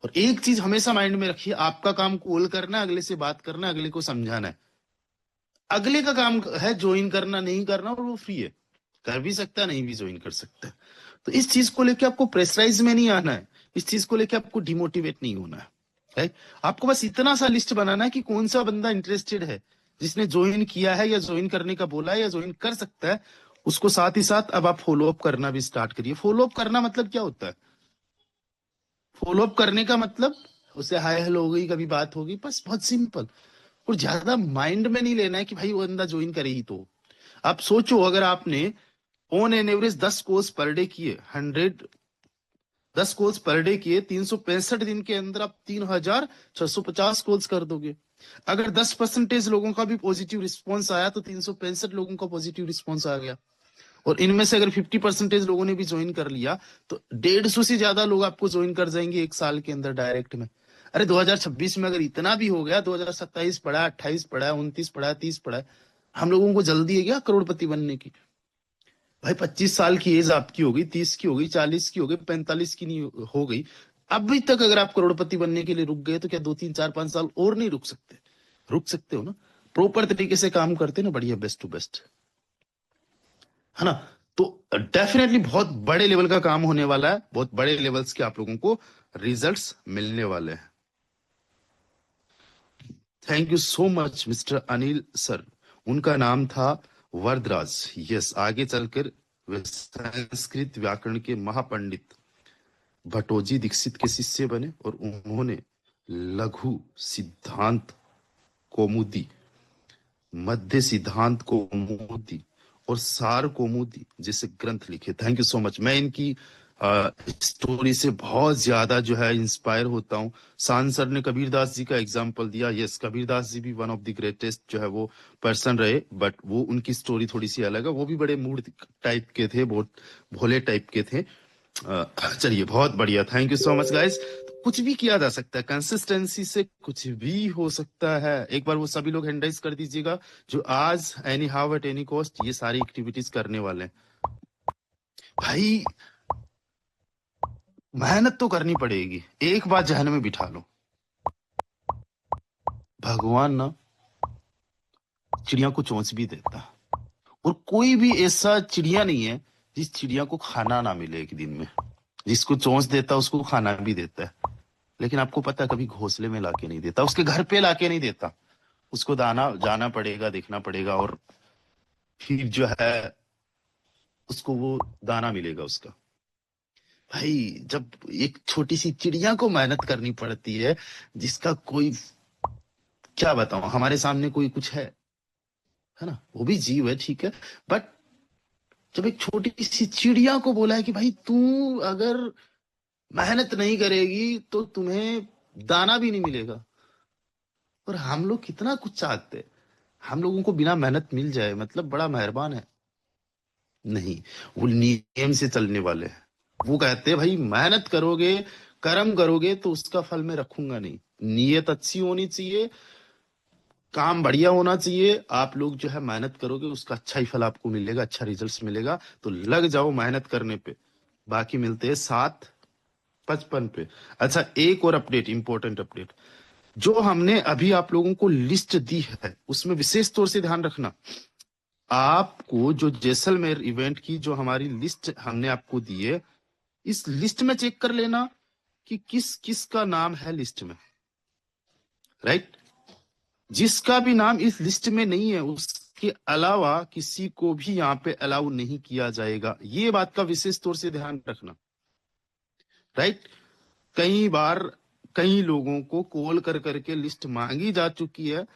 और एक चीज हमेशा माइंड में रखिए, आपका काम कॉल करना है, अगले से बात करना है, अगले को समझाना है। अगले का काम है ज्वाइन करना नहीं करना, और वो फ्री है, कर भी सकता है, नहीं भी ज्वाइन कर सकता है। तो इस चीज को लेके आपको प्रेशराइज में नहीं आना है, इस चीज को लेके आपको डिमोटिवेट नहीं होना है। राइट, आपको बस इतना सा लिस्ट बनाना है कि कौन सा बंदा इंटरेस्टेड है, जिसने ज्वाइन किया है या ज्वाइन करने का बोला है या ज्वाइन कर सकता है, उसको साथ ही साथ अब आप फॉलो अप करना भी स्टार्ट करिए। फॉलो अप करना मतलब क्या होता है? फॉलो अप करने का मतलब उससे हाय हेलो हो गई, कभी बात होगी, बस बहुत सिंपल। और ज्यादा माइंड में नहीं लेना है कि भाई वो बंदा ज्वाइन करे ही तो। आप सोचो, अगर आपने on an average 10 course per day किए, 10 कोर्स पर डे किए, 365 दिन के अंदर आप 3650 कोर्स कर दोगे। अगर 10% लोगों का भी पॉजिटिव रिस्पॉन्स आया, तो 365 लोगों का पॉजिटिव रिस्पॉन्स आ गया। और इनमें से अगर 50% लोगों ने भी ज्वाइन कर लिया, तो 150 से ज्यादा लोग आपको ज्वाइन कर जाएंगे 1 साल के अंदर डायरेक्ट में। अरे 2026 में अगर इतना भी हो गया, 2027 पड़ा, 28 पड़ा, 29 पड़ा, 30 पड़ा, हम लोगों को जल्दी है क्या करोड़पति बनने की? भाई 25 साल की एज आपकी हो गई, 30 की हो गई, 40 की हो गई, 45 की नहीं हो गई, अभी तक अगर आप करोड़पति बनने के लिए रुक गए तो क्या 2 3 4 5 साल और नहीं रुक सकते? रुक सकते हो ना, प्रॉपर तरीके से काम करते ना, बढ़िया बेस्ट टू बेस्ट, है ना। तो डेफिनेटली बहुत बड़े लेवल का काम होने वाला है, बहुत बड़े लेवल्स के आप लोगों को रिजल्ट्स मिलने वाले हैं। Thank you so much mister Anil sir. उनका नाम था वरदराज। यस, आगे चलकर वे संस्कृत व्याकरण के महापंडित भट्टोजी दीक्षित के शिष्य बने और उन्होंने लघु सिद्धांत कौमुदी, मध्य सिद्धांत कौमुदी और सार कौमुदी जैसे ग्रंथ लिखे। Thank you so much. मैं इनकी स्टोरी से बहुत ज्यादा जो है इंस्पायर होता हूँ। सांस सर ने कबीरदास जी का एग्जाम्पल दिया। यस, कबीरदास जी भी वन ऑफ द ग्रेटेस्ट जो है वो पर्सन रहे, बट वो उनकी स्टोरी थोड़ी सी अलग है। वो भी बड़े मूड टाइप के थे, बहुत भोले टाइप के थे। चलिए, बहुत बढ़िया, thank you so much guys. कुछ भी किया जा सकता है, कंसिस्टेंसी से कुछ भी हो सकता है। एक बार वो सभी लोग हैंडराइज कर दीजिएगा जो आज any how at any cost ये सारी एक्टिविटीज करने वाले हैं। भाई मेहनत तो करनी पड़ेगी। एक बात जहन में बिठा लो, भगवान ना चिड़िया को चोंच भी देता है, और कोई भी ऐसा चिड़िया नहीं है जिस चिड़िया को खाना ना मिले एक दिन में। जिसको चोंच देता उसको खाना भी देता है, लेकिन आपको पता है कभी घोंसले में लाके नहीं देता, उसके घर पे लाके नहीं देता। उसको दाना जाना पड़ेगा, देखना पड़ेगा, और फिर जो है उसको वो दाना मिलेगा उसका। भाई जब एक छोटी सी चिड़िया को मेहनत करनी पड़ती है, जिसका कोई, क्या बताऊं, हमारे सामने कोई कुछ है ना, वो भी जीव है, ठीक है, बट जब एक छोटी सी चिड़िया को बोला है कि भाई तू अगर मेहनत नहीं करेगी तो तुम्हें दाना भी नहीं मिलेगा। और हम लोग कितना कुछ चाहते हैं, हम लोगों को बिना मेहनत मिल जाए मतलब बड़ा मेहरबान है। नहीं, वो नियम से चलने वाले हैं। वो कहते हैं भाई मेहनत करोगे, कर्म करोगे तो उसका फल मैं रखूंगा नहीं। नीयत अच्छी होनी चाहिए, काम बढ़िया होना चाहिए। आप लोग जो है मेहनत करोगे उसका अच्छा ही फल आपको मिलेगा, अच्छा रिजल्ट्स मिलेगा। तो लग जाओ मेहनत करने पे। बाकी मिलते हैं 7:55 पे। अच्छा, एक और अपडेट, इंपॉर्टेंट अपडेट, जो हमने अभी आप लोगों को लिस्ट दी है उसमें विशेष तौर से ध्यान रखना। आपको जो जैसलमेर इवेंट की जो हमारी लिस्ट हमने आपको दी है, इस लिस्ट में चेक कर लेना कि किस किस का नाम है लिस्ट में, राइट। जिसका भी नाम इस लिस्ट में नहीं है उसके अलावा किसी को भी यहाँ पे अलाउ नहीं किया जाएगा। ये बात का विशेष तौर से ध्यान रखना, राइट। कई बार कई लोगों को कॉल कर करके लिस्ट मांगी जा चुकी है,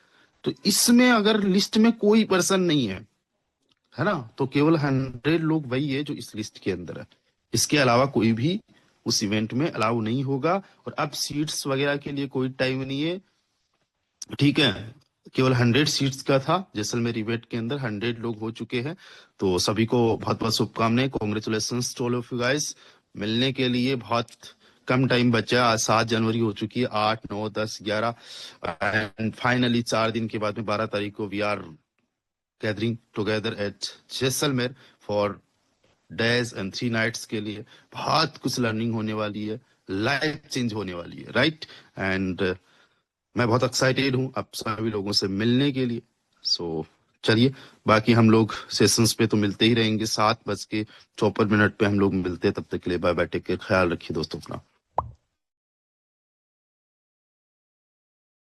तो इसमें अगर लिस्ट में कोई पर्सन नहीं है ना, तो केवल 100 लोग वही है जो इस लिस्ट के अंदर है। इसके अलावा कोई भी उस इवेंट में अलाउ नहीं होगा। और अब सीट्स वगैरह के लिए कोई टाइम नहीं है, ठीक है। केवल 100 सीट्स का था जैसलमेर इवेंट के अंदर, 100 लोग हो चुके हैं। तो सभी को बहुत बहुत शुभकामनाएं, congratulation to all of you guys. मिलने के लिए बहुत कम टाइम बचा। आज 7 जनवरी हो चुकी है, 8 9 10 11 एंड फाइनली 4 दिन के बाद में 12 तारीख को we are gathering together at Jaisalmer four days and 3 nights के लिए। बहुत कुछ लर्निंग होने वाली है, लाइफ चेंज होने वाली है, राइट। एंड मैं बहुत एक्साइटेड हूँ अब सभी लोगों से मिलने के लिए। सो चलिए, बाकी हम लोग सेशंस पे तो मिलते ही रहेंगे। 7:54 पे हम लोग मिलते हैं। तब तक के लिए बाय बाय, टेक केयर, ख्याल रखिए दोस्तों अपना।